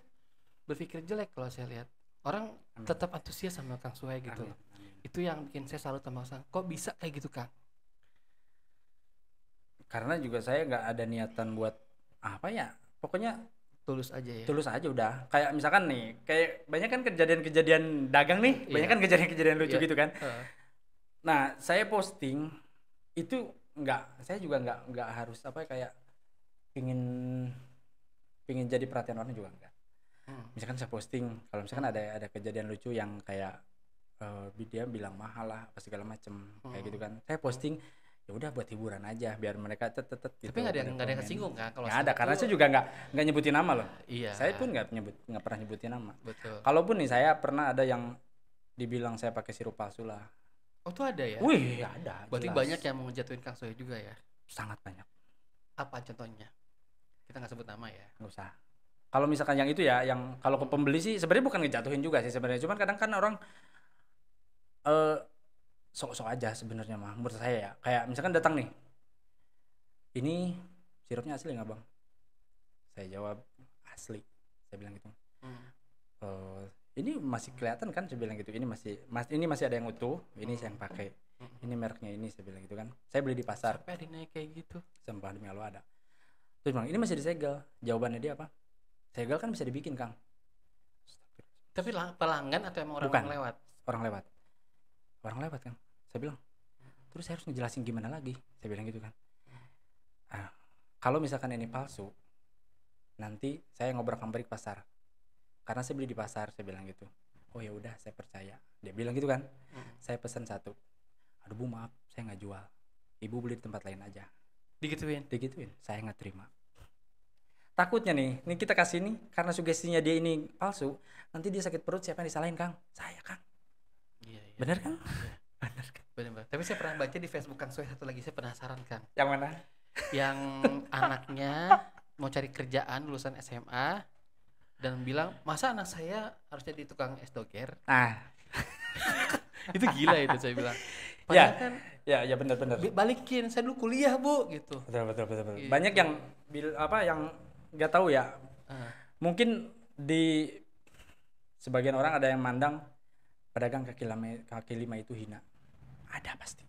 B: berpikir jelek kalau saya lihat. Orang tetap antusias sama Kang Suhe gitu. Amin. Itu yang bikin saya selalu tambah sang. Kok bisa kayak gitu Kang?
A: Karena juga saya nggak ada niatan buat apa ya, pokoknya
B: tulus aja ya.
A: Tulus aja udah. Kayak misalkan nih, kayak banyak kan kejadian-kejadian dagang nih, banyak kan kejadian-kejadian lucu gitu kan. Nah, saya posting itu saya juga nggak harus apa kayak pingin jadi perhatian orang juga enggak. Misalkan saya posting, kalau misalkan ada kejadian lucu yang kayak dia bilang mahal lah, apa segala macem kayak gitu kan. Saya posting ya udah buat hiburan aja biar mereka gitu.
B: Tapi nggak ada yang kesinggung kan kalau
A: nggak ada karena saya juga nggak nyebutin nama loh.
B: Iya.
A: Saya pun nggak pernah nyebutin nama.
B: Betul.
A: Kalaupun nih saya pernah ada yang dibilang saya pakai sirup palsu lah.
B: Oh tuh ada ya?
A: Wih ada.
B: Berarti jelas. Banyak yang mau ngejatuhin Kang Suhe juga ya?
A: Sangat banyak.
B: Apa contohnya? Kita nggak sebut nama ya?
A: Nggak usah. Kalau misalkan yang itu ya, yang kalau ke pembeli sih sebenarnya bukan ngejatuhin juga sih sebenarnya. Cuman kadang kan orang sok-sok aja sebenarnya mah menurut saya ya. Kayak misalkan datang nih, ini sirupnya asli nggak bang? Saya jawab asli. Saya bilang gitu. Ini masih kelihatan kan? Saya bilang gitu. Ini masih ada yang utuh. Ini saya yang pakai. Ini mereknya ini saya bilang gitu kan. Saya beli di pasar.
B: Sampai ada naik kayak gitu.
A: Sumpah demi Allah ada. Terus bilang ini masih disegel. Jawabannya dia apa? Segel kan bisa dibikin Kang.
B: Tapi pelanggan atau emang orang lewat?
A: Orang lewat kan. Saya bilang. Terus saya harus ngejelasin gimana lagi? Saya bilang gitu kan. Kalau misalkan ini palsu, nanti saya ngobrak-ngabrik pasar. karena saya beli di pasar, saya bilang gitu. Oh ya udah, saya percaya. Dia bilang gitu kan. Saya pesan 1. Aduh Bu, maaf, saya nggak jual. Ibu beli di tempat lain aja.
B: Digituin.
A: Saya nggak terima. Takutnya nih kita kasih nih, karena sugestinya dia ini palsu, nanti dia sakit perut, siapa yang disalahin Kang? Saya Kang.
B: Iya.
A: Bener kan?
B: Bener kan? Bener. Tapi saya pernah baca di Facebook Kang Soe satu lagi, saya penasaran Kang.
A: Yang mana?
B: Yang anaknya mau cari kerjaan lulusan SMA dan bilang, masa anak saya harus jadi tukang es doger?
A: Nah,
B: Itu gila itu, saya bilang.
A: ya,
B: Padahal kan
A: ya benar.
B: balikin, saya dulu kuliah Bu gitu.
A: Betul.
B: Gitu.
A: Banyak yang yang nggak tahu ya. Mungkin di sebagian orang ada yang mandang pedagang kaki lima itu hina. Ada pasti.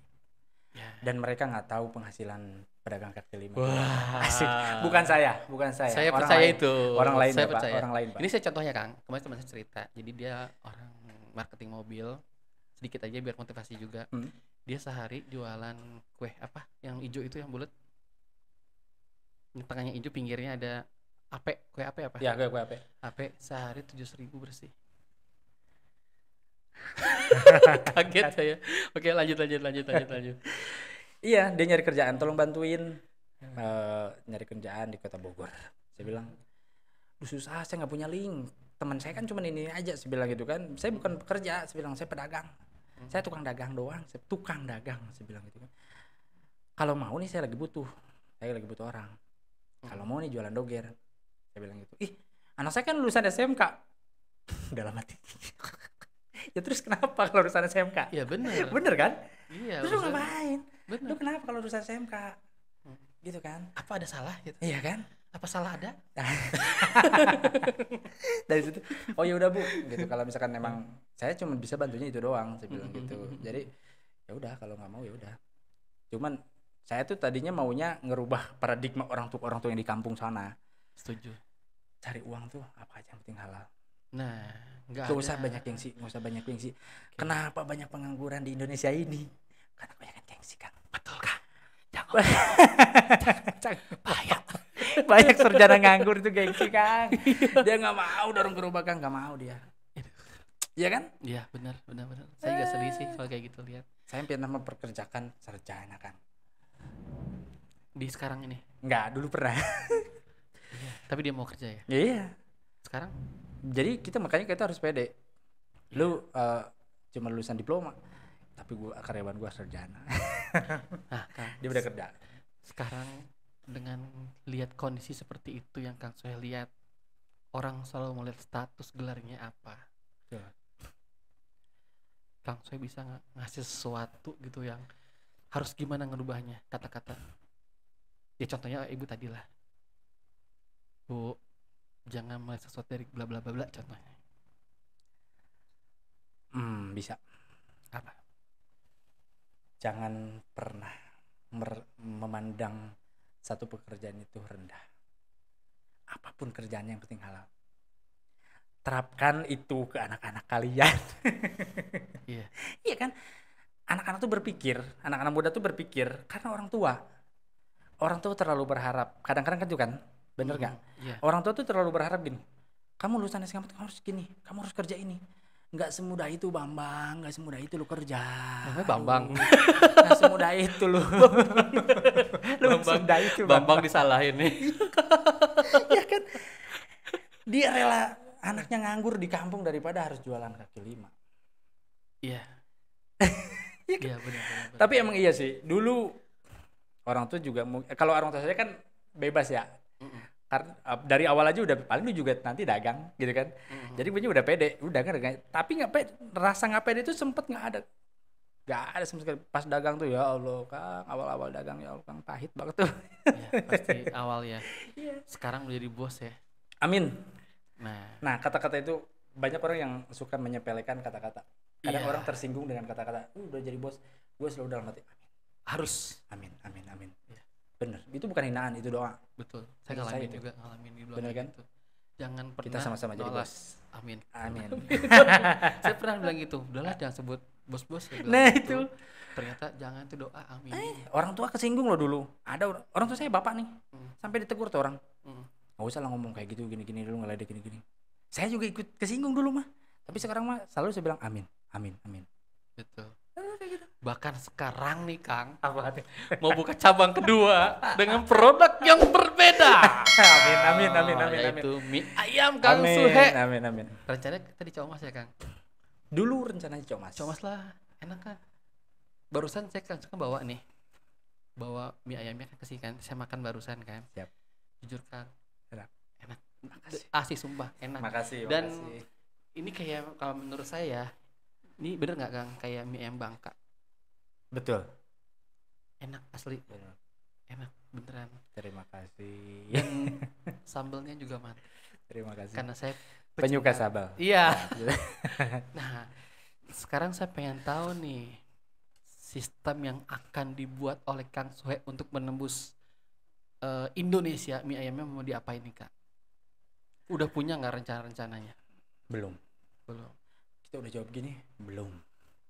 B: Ya.
A: Dan mereka nggak tahu penghasilan pedagang kaki lima.
B: Wah.
A: Asik. Bukan saya.
B: Saya
A: Orang
B: percaya
A: lain.
B: itu.
A: Orang lain,
B: saya
A: Pak.
B: percaya.
A: Orang lain, Pak.
B: Ini saya contohnya Kang. Kemarin teman saya cerita. Jadi dia orang marketing mobil. Sedikit aja biar motivasi juga. Dia sehari jualan kue apa? Yang hijau itu yang bulat. Yang tengahnya hijau, pinggirnya ada ape. Kue ape apa?
A: Ya, kue ape.
B: Ape sehari 7.000 bersih. Kaget saya. Oke, lanjut.
A: Iya, dia nyari kerjaan, tolong bantuin nyari kerjaan di Kota Bogor. Saya bilang, susah, saya nggak punya link. Teman saya kan cuma ini aja, saya bilang gitu kan. Saya bukan pekerja, saya bilang saya pedagang. Saya tukang dagang doang, saya bilang gitu kan. Kalau mau nih saya lagi butuh orang. Kalau mau nih jualan doger, saya bilang gitu. Ih, anak saya kan lulusan SMK. Dalam hati. Ya terus kenapa kalau lulusan SMK?
B: Iya bener.
A: Bener kan?
B: Iya.
A: Terus lu ngapain?
B: Bener.
A: Lu kenapa kalau lulusan SMK? Gitu kan?
B: Apa ada salah gitu?
A: Iya kan?
B: Apa salah ada?
A: Dari situ, oh ya udah Bu, gitu. Kalau misalkan emang saya cuma bisa bantunya itu doang, saya bilang gitu. Jadi ya udah, kalau nggak mau ya udah. Cuman saya tuh tadinya maunya ngerubah paradigma orang tua yang di kampung sana.
B: Setuju.
A: Cari uang tuh apa aja yang penting halal.
B: Nah, nggak
A: usah banyak gengsi. Okay. Kenapa banyak pengangguran di Indonesia ini? Karena banyak gengsi kan.
B: Betul Kak.
A: Jangan banyak sarjana nganggur itu gengsi Kang. Dia nggak mau dorong gerobak Kang, nggak mau dia. Iya kan?
B: Iya benar. Saya juga sedih sih kalau kayak gitu lihat.
A: Saya pernah memperkerjakan sarjana Kang.
B: Di sekarang ini?
A: Enggak, dulu pernah.
B: Iya, tapi dia mau kerja ya?
A: Iya.
B: Sekarang?
A: Jadi makanya kita harus pede. Lu cuma lulusan diploma, tapi karyawan gua sarjana.
B: Nah, Kang,
A: dia udah kerja.
B: Sekarang dengan lihat kondisi seperti itu yang Kang Soe lihat, orang selalu melihat status gelarnya apa.
A: Ya.
B: Kang Soe bisa ngasih sesuatu gitu yang harus gimana ngerubahnya, kata-kata. Ya contohnya ibu tadi lah. Bu, jangan melihat sesuatu dari bla bla bla contohnya.
A: Bisa.
B: Apa?
A: Jangan pernah memandang satu pekerjaan itu rendah. Apapun kerjaannya yang penting halal. Terapkan itu ke anak-anak kalian.
B: Iya.
A: Iya kan? Anak-anak tuh berpikir, anak-anak muda tuh berpikir karena orang tua. Orang tua terlalu berharap. Kadang-kadang kan juga kan, bener nggak?
B: Iya.
A: Orang tua tuh terlalu berharap gini. Kamu lulusan SMK kamu harus gini, kamu harus kerja ini. Nggak semudah itu Bambang, nggak semudah itu lu kerja.
B: Namanya Bambang.
A: Nggak semudah itu lu.
B: Bambang itu. Bambang disalahin nih.
A: Ya kan? Dia rela anaknya nganggur di kampung daripada harus jualan kaki lima.
B: Iya. Iya benar.
A: Tapi emang iya sih. Dulu orang tua juga kalau orang tua saya kan bebas ya. Karena dari awal aja udah paling lu juga nanti dagang gitu kan. Jadi punya udah pede, udah kan. Tapi rasa nggak pede itu sempet nggak ada sama sekali. Pas dagang tuh ya Allah Kang, awal-awal dagang ya Allah Kang, pahit banget tuh.
B: Ya, pasti awal ya. Sekarang udah jadi bos ya.
A: Amin.
B: Nah,
A: kata-kata itu banyak orang yang suka menyepelekan kata-kata. Kadang orang tersinggung dengan kata-kata, udah jadi bos, gue selalu dalam hati.
B: Harus.
A: Amin. Ya. Bener, itu bukan hinaan, itu doa.
B: Betul. Saya ngalamin juga, di luar.
A: Bener kan?
B: Gitu. Jangan pernah
A: kita sama-sama jadi bos.
B: Amin.
A: Saya
B: pernah bilang gitu. Udahlah jangan sebut bos-bos.
A: Nah
B: gitu.
A: itu.
B: Ternyata jangan tuh doa. Amin.
A: Orang tua kesinggung loh dulu. Ada orang tua saya bapak nih. Sampai ditegur tuh orang. Nggak usah lah ngomong kayak gitu, gini-gini dulu, ngeledek gini-gini. Saya juga ikut kesinggung dulu mah. Tapi sekarang mah selalu saya bilang amin, amin, amin.
B: Betul.
A: Kayak gitu.
B: Bahkan sekarang nih Kang,
A: Apa hati?
B: mau buka cabang kedua dengan produk yang berbeda.
A: Amin, amin, amin, amin, amin.
B: Yaitu mie ayam Kang
A: Amin,
B: Suhe.
A: amin, amin.
B: Rencananya kita di Comas ya Kang?
A: Dulu rencananya Comas.
B: Comas lah, enak kan? Barusan saya kan bawa nih, bawa mie ayamnya kan ke sini kan, saya makan barusan kan.
A: Siap.
B: Jujur Kang,
A: Enak.
B: enak.
A: Makasih.
B: Asli sumpah enak.
A: Makasih,
B: Dan
A: makasih.
B: ini kayak kalau menurut saya, ini bener nggak Kang? Kayak mie ayam Bangka.
A: Betul.
B: Enak asli, enak beneran.
A: Terima kasih.
B: Dan sambelnya juga mantap.
A: Terima kasih.
B: Karena saya
A: Penyuka
B: pecinta-
A: sambal.
B: Iya. Nah, sekarang saya pengen tahu nih sistem yang akan dibuat oleh Kang Suhe untuk menembus Indonesia, mie ayamnya mau diapain nih Kak? Udah punya nggak rencana-rencananya?
A: Belum.
B: Belum.
A: Kita udah jawab gini, belum.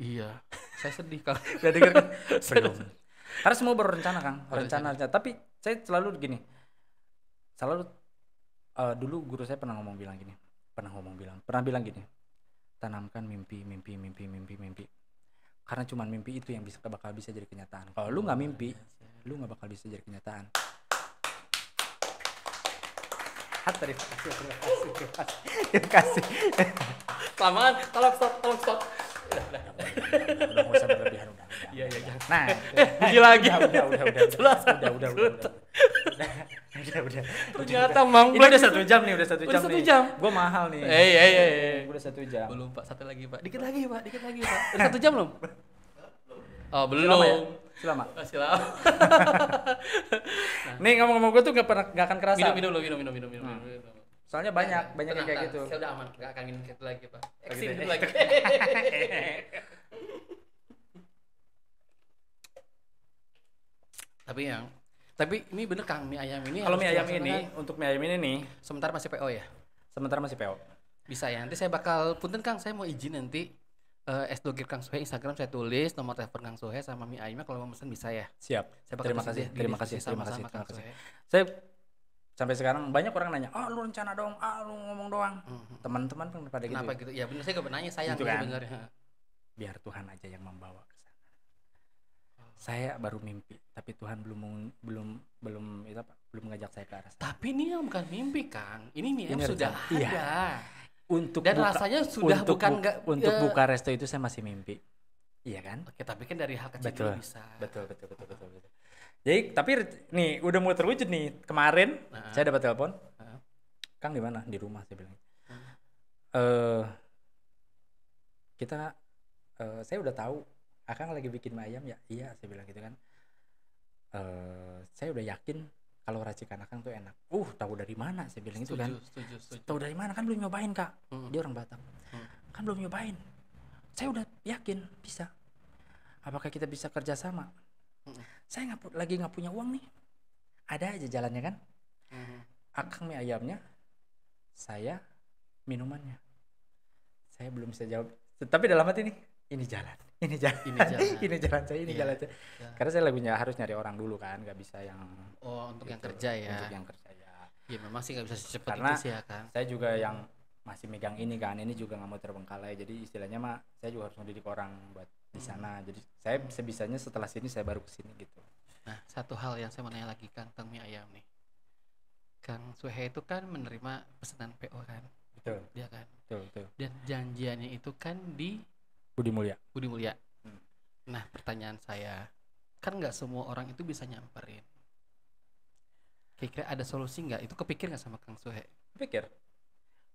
B: Iya, saya sedih Kang.
A: Udah denger kan? Belum. Karena semua baru rencana Kang,
B: Rencana.
A: rencana. Tapi saya selalu gini, selalu dulu guru saya pernah bilang gini, tanamkan mimpi, mimpi, mimpi, mimpi, mimpi. Karena cuma mimpi itu yang bakal bisa jadi kenyataan. Kalau lu nggak mimpi, lu nggak bakal bisa jadi kenyataan. Terima kasih.
B: Kelamaan, tolong stop.
A: Udah nggak usah berlebihan udah.
B: Iya.
A: Nah,
B: Puji lagi.
A: udah.
B: Jelas.
A: Udah.
B: Ternyata Mang
A: Ini
B: Black
A: udah 1 jam nih, udah 1
B: Udah
A: jam
B: 1
A: nih.
B: jam.
A: Gua mahal nih. Udah 1 jam.
B: Belum Pak, satu lagi Pak. Dikit lagi Pak. Udah 1 jam belum? Oh belum.
A: Selama ya? Selama.
B: Masih lama.
A: Nih ngomong-ngomong gua tuh gak akan kerasa.
B: Minum.
A: Soalnya banyak yang
B: Tenang,
A: kayak
B: Kang.
A: gitu.
B: Saya udah aman, nggak akan minum gitu lagi Pak.
A: gitu
B: Eksim
A: ya?
B: dulu lagi. Tapi ini bener Kang, mie ayam ini.
A: Kalau
B: harus
A: mie ayam
B: dilaksanakan.
A: ini, untuk mie ayam ini nih,
B: Sementara masih PO ya?
A: sementara masih PO.
B: Bisa ya. Nanti saya bakal, punten Kang, saya mau izin nanti es dogir Kang Suhe Instagram saya tulis nomor telepon Kang Suhe sama mie ayamnya kalau mau pesan bisa ya.
A: Siap.
B: Saya bakal
A: Terima
B: pesan
A: kasih,
B: deh,
A: terima
B: didiskusi
A: kasih, terima kasih,
B: sama-sama
A: terima
B: Kang
A: kasih.
B: Suhe.
A: Saya sampai sekarang banyak orang nanya, "Oh, lu rencana dong, lu ngomong doang." Teman-teman kan pada gitu.
B: Kenapa gitu? Ya bener, saya gak bertanya, sayang
A: Gitu
B: ya
A: kan.
B: sebenarnya.
A: Biar Tuhan aja yang membawa ke sana. Saya baru mimpi, tapi Tuhan belum ngajak saya ke arah sana.
B: Tapi ini yang bukan mimpi Kang, ini mie ayam
A: Ini
B: sudah
A: rencana. Iya.
B: ada.
A: Untuk
B: Dan rasanya sudah bukan nggak
A: untuk buka resto itu saya masih mimpi. Iya kan?
B: Oke, tapi kan dari hal kecil
A: Betul.
B: dulu bisa.
A: Betul. Jadi tapi nih udah mau terwujud nih. Kemarin
B: Nah.
A: saya dapat telepon.
B: Nah.
A: Kang di mana? Di rumah saya bilang. Kita saya udah tahu Akang lagi bikin mie ayam ya. Iya, saya bilang gitu kan. Saya udah yakin kalau racikan Akang tuh enak. Tahu dari mana? Saya bilang itu kan.
B: Setuju.
A: Tahu dari mana? Kan belum nyobain, Kak. Dia orang Batam. Kan belum nyobain. Saya udah yakin bisa. Apakah kita bisa kerjasama? Saya lagi nggak punya uang nih. Ada aja jalannya kan. Akang mie ayamnya, saya minumannya. Saya belum bisa jawab. Tapi dalam hati nih, ini jalan
B: Ini jalan.
A: ini jalan saya, ini
B: Iya.
A: jalan saya. Karena saya harus nyari orang dulu kan, nggak bisa yang
B: Untuk yang
A: gitu.
B: kerja ya.
A: Untuk yang kerja ya.
B: Ya memang sih nggak bisa secepat
A: Karena
B: itu sih ya Kang.
A: saya juga yang masih megang ini kan, ini juga nggak mau terbengkalai. Jadi istilahnya mah saya juga harus mendidik orang buat di sana. Jadi saya sebisanya setelah sini saya baru kesini gitu.
B: Nah, satu hal yang saya mau nanya lagi Kang tentang mie ayam nih. Kang Suhe itu kan menerima pesanan PO kan,
A: Betul,
B: dia kan.
A: betul.
B: Dan janjiannya itu kan di
A: Budi Mulya.
B: Budi Mulya. Nah, pertanyaan saya, kan nggak semua orang itu bisa nyamperin. Kira-kira ada solusi nggak? Itu kepikir nggak sama Kang Suhe?
A: Pikir.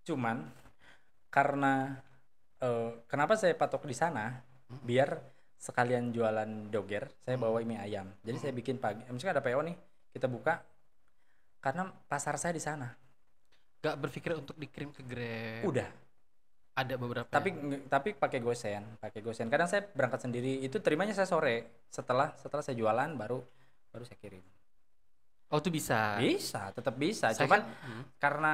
A: Cuman karena kenapa saya patok di sana? Biar sekalian jualan doger, saya bawa mie ayam. Jadi saya bikin pagi. Misalnya ada PO nih, kita buka. Karena pasar saya di sana.
B: Gak berpikir untuk dikirim ke Grab?
A: Udah.
B: Ada beberapa.
A: Tapi pakai gosen. Kadang saya berangkat sendiri. Itu terimanya saya sore. Setelah saya jualan baru saya kirim.
B: Oh, itu bisa.
A: Bisa, tetap bisa.
B: Saya
A: Cuman
B: kan-
A: karena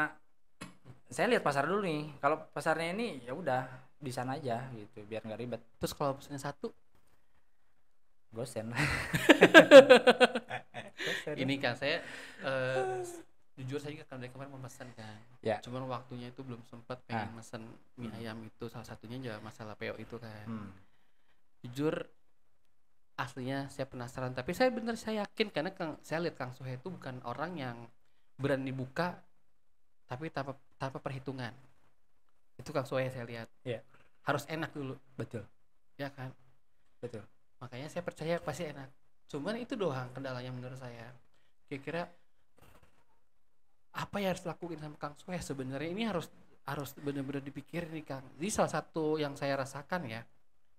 A: saya lihat pasar dulu nih. Kalau pasarnya ini ya udah di sana aja gitu, biar nggak ribet.
B: Terus kalau pesannya satu,
A: Gosen.
B: ini kan saya jujur jujur saya juga kan dari kemarin mau pesan kan.
A: Ya.
B: Cuman waktunya itu belum sempat pengen mesen mie ayam itu, salah satunya juga masalah PO itu kan. Jujur aslinya saya penasaran, tapi saya yakin karena saya lihat Kang Suhe itu bukan orang yang berani buka tapi tanpa perhitungan. Itu Kang Suhe saya lihat.
A: Iya.
B: Harus enak dulu.
A: Betul.
B: Ya kan?
A: Betul.
B: Makanya saya percaya pasti enak. Cuman itu doang kendalanya menurut saya. Kira-kira apa yang harus dilakukan sama Kang Suhe sebenarnya ini harus benar-benar dipikir nih Kang. Jadi salah satu yang saya rasakan ya,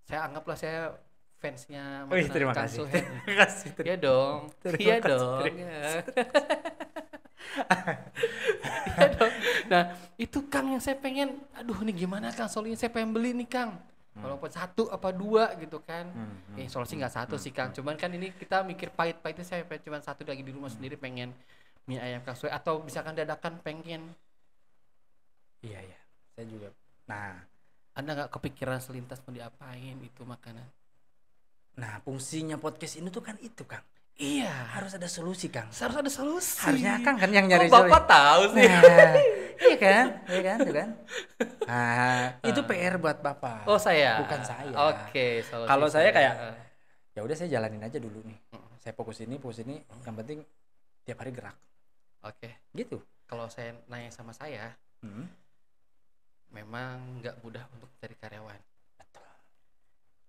B: saya anggaplah saya fansnya
A: terima
B: Kang
A: kasih.
B: Suhe.
A: Terima kasih.
B: Iya dong. Iya dong. Iya dong. Nah itu Kang yang saya pengen, aduh ini gimana Kang solusinya, saya pengen beli nih Kang. Walaupun 1 apa 2 gitu kan. Solusi nggak 1 sih Kang. Cuman kan ini kita mikir pahit-pahitnya, saya pengen cuma 1 lagi di rumah sendiri pengen mie ayam Kang Suhe, atau misalkan dadakan pengen.
A: Iya. Saya juga. Nah,
B: Anda nggak kepikiran selintas mau diapain itu makanan?
A: Nah, fungsinya podcast ini tuh kan itu, Kang.
B: Iya.
A: Harus ada solusi, Kang.
B: Harus ada solusi.
A: Harusnya Kang kan yang nyari
B: solusi. Bapak tahu sih.
A: Nah, iya kan? Itu kan. Nah, itu PR buat Bapak.
B: Oh, saya.
A: Bukan saya.
B: Oke, solusi.
A: Kalau saya kayak ya udah saya jalanin aja dulu nih. Saya fokus ini, yang penting tiap hari gerak.
B: Oke.
A: Gitu.
B: Kalau saya nanya sama saya, memang nggak mudah untuk cari karyawan.
A: Betul.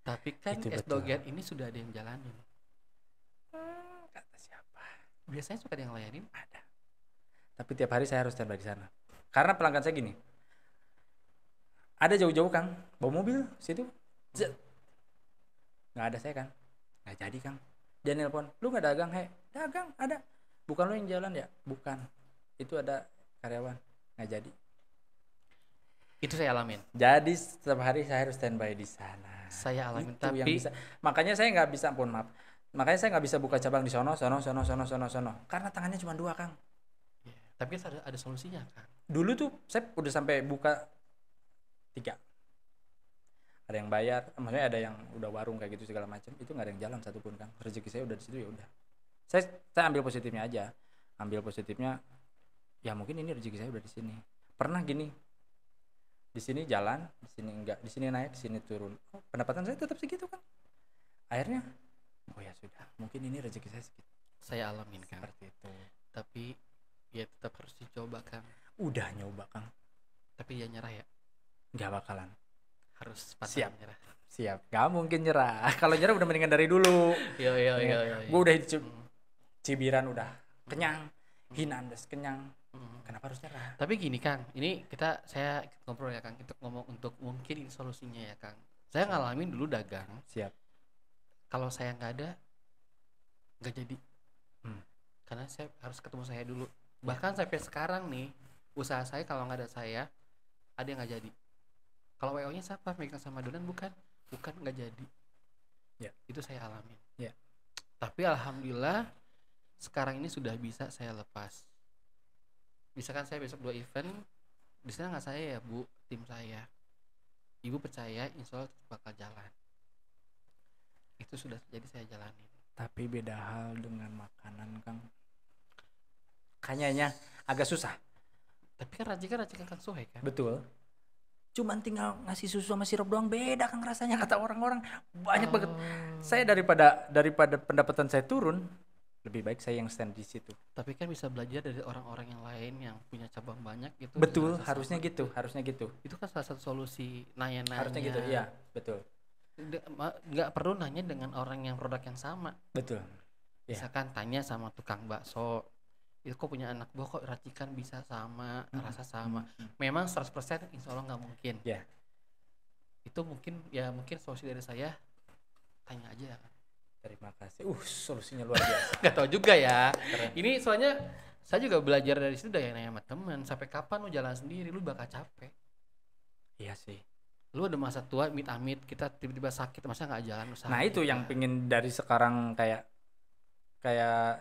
B: Tapi kan S-Doger ini sudah ada yang jalanin.
A: Kata siapa?
B: Biasanya suka ada yang layanin.
A: Ada. Tapi tiap hari saya harus standby di sana. Karena pelanggan saya gini. Ada jauh-jauh Kang, bawa mobil situ. Nggak ada saya kan. Nggak jadi Kang. Dia nelpon, lu nggak dagang? Dagang ada. Bukan lu yang jalan ya? Bukan. Itu ada karyawan. Nggak jadi.
B: Itu saya alamin.
A: Jadi setiap hari saya harus standby di sana.
B: Saya alamin.
A: Itu yang bisa. Makanya saya nggak bisa, mohon maaf. Makanya saya nggak bisa buka cabang di sono. Karena tangannya cuma 2 Kang.
B: Ya, tapi ada solusinya Kang.
A: Dulu tuh saya udah sampai buka 3. Ada yang bayar, maksudnya ada yang udah warung kayak gitu segala macam. Itu nggak ada yang jalan satupun Kang. Rezeki saya udah di situ, ya udah. Saya ambil positifnya aja. Ambil positifnya. Ya mungkin ini rezeki saya udah di sini. Pernah gini. Di sini jalan, di sini enggak, di sini naik, di sini turun. Pendapatan saya tetap segitu Kang. Akhirnya oh ya sudah, mungkin ini rezeki saya segitu.
B: Saya alamin Kang.
A: Seperti itu.
B: Tapi ya tetap harus dicoba Kang.
A: Udah nyoba Kang.
B: Tapi ya nyerah ya.
A: Nggak bakalan.
B: Harus
A: Siap.
B: nyerah.
A: Siap. Gak mungkin nyerah. Kalau nyerah udah mendingan dari dulu.
B: Iya.
A: Gue udah cibiran udah kenyang, hinaan udah kenyang. Kenapa harus nyerah?
B: Tapi gini Kang, ini saya ngobrol ya Kang, untuk ngomong untuk mungkin solusinya ya Kang. Saya ngalamin dulu dagang.
A: Siap.
B: Kalau saya nggak ada, nggak jadi. Karena saya harus ketemu saya dulu. Bahkan sampai sekarang nih, usaha saya kalau nggak ada saya, ada yang nggak jadi. Kalau WO-nya siapa? Megang sama Donan bukan nggak jadi.
A: Ya.
B: Itu saya alamin.
A: Ya.
B: Tapi alhamdulillah sekarang ini sudah bisa saya lepas. Misalkan saya besok 2 event, di sana nggak saya ya Bu, tim saya. Ibu percaya, insya Allah bakal jalan. Itu sudah jadi saya jalanin.
A: Tapi beda hal dengan makanan Kang. Kayaknya agak susah.
B: Tapi kan racikan Kang Suhe kan.
A: Betul. Cuman tinggal ngasih susu sama sirup doang, beda Kang rasanya kata orang-orang. Banyak banget. Saya daripada pendapatan saya turun, lebih baik saya yang stand di situ.
B: Tapi kan bisa belajar dari orang-orang yang lain yang punya cabang banyak gitu.
A: Betul, harusnya gitu.
B: Itu kan salah satu solusi nanya-nanya.
A: Harusnya gitu, iya, betul.
B: Nggak perlu nanya dengan orang yang produk yang sama.
A: Betul.
B: Misalkan tanya sama tukang bakso, itu kok punya anak buah kok racikan bisa sama, rasa sama. Memang 100% insya Allah nggak mungkin.
A: Ya.
B: Itu mungkin solusi dari saya, tanya aja.
A: Terima kasih. Solusinya luar biasa.
B: Gak tau juga ya. Keren. Ini soalnya saya juga belajar dari situ, dari nanya sama teman. Sampai kapan lu jalan sendiri, lu bakal capek.
A: Iya sih.
B: Lu ada masa tua, amit-amit kita tiba-tiba sakit, masa nggak jalan usaha.
A: Nah itu yang pengen dari sekarang, kayak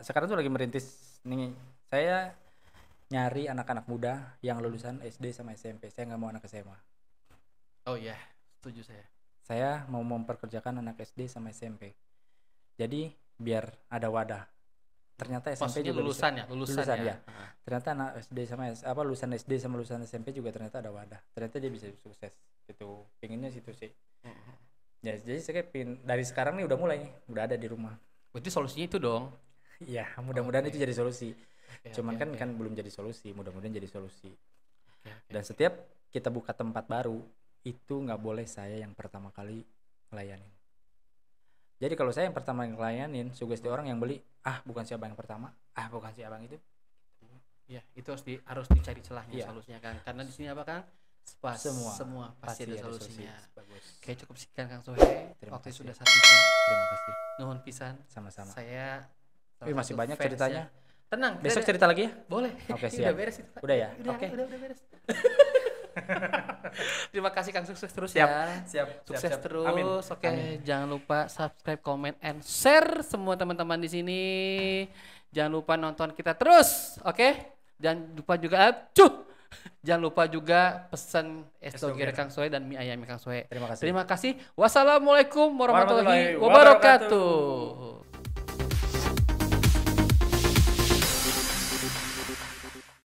A: sekarang tuh lagi merintis nih. Saya nyari anak-anak muda yang lulusan SD sama SMP. Saya nggak mau anak SMA.
B: Oh iya, setuju saya.
A: Saya mau memperkerjakan anak SD sama SMP. Jadi biar ada wadah. ternyata SMP
B: Maksudnya
A: juga
B: lulusan
A: bisa.
B: ya, lulusan
A: Lulusan,
B: ya.
A: ya. Ternyata anak SD sama lulusan SD sama lulusan SMP juga ternyata ada wadah. Ternyata dia bisa sukses. Gitu. Pinginnya situ sih. Ya, jadi saya kayak dari sekarang nih udah mulai nih, udah ada di rumah.
B: Berarti solusinya itu dong.
A: Iya, mudah-mudahan itu jadi solusi. Cuman
B: Oke.
A: kan belum jadi solusi, mudah-mudahan jadi solusi.
B: Oke.
A: Dan setiap kita buka tempat baru, itu nggak boleh saya yang pertama kali ngelayanin. Jadi kalau saya yang pertama yang ngelayanin, sugesti orang yang beli, bukan si abang yang pertama, bukan si abang itu.
B: Ya, itu harus dicari celahnya
A: Iya.
B: solusinya Kang. Karena di sini apa Kang? Semua pasti ada solusinya.
A: Bagus.
B: Oke, cukup sekian Kang Sohe.
A: Terima
B: Waktu
A: kasih.
B: sudah 1 jam.
A: Terima kasih.
B: Nuhun pisan.
A: Sama-sama.
B: Saya
A: Masih banyak
B: fans
A: ceritanya.
B: ya. Tenang,
A: Besok
B: kita
A: cerita lagi ya?
B: boleh.
A: Oke,
B: Ini
A: siap.
B: Udah beres itu, Pak.
A: Udah ya?
B: Oke.
A: Oke.
B: Udah beres. Terima kasih Kang, sukses terus
A: Siap.
B: ya.
A: Siap.
B: Sukses
A: siap.
B: terus.
A: Amin.
B: Oke,
A: Amin.
B: jangan lupa subscribe, comment, and share semua teman-teman di sini. Jangan lupa nonton kita terus, oke? Jangan lupa juga jangan lupa juga pesan es doger Kang Soe dan mie ayam Kang Soe.
A: Terima kasih.
B: Terima kasih. Wassalamualaikum warahmatullahi
A: Warahmatullahi wabarakatuh.
B: wabarakatuh.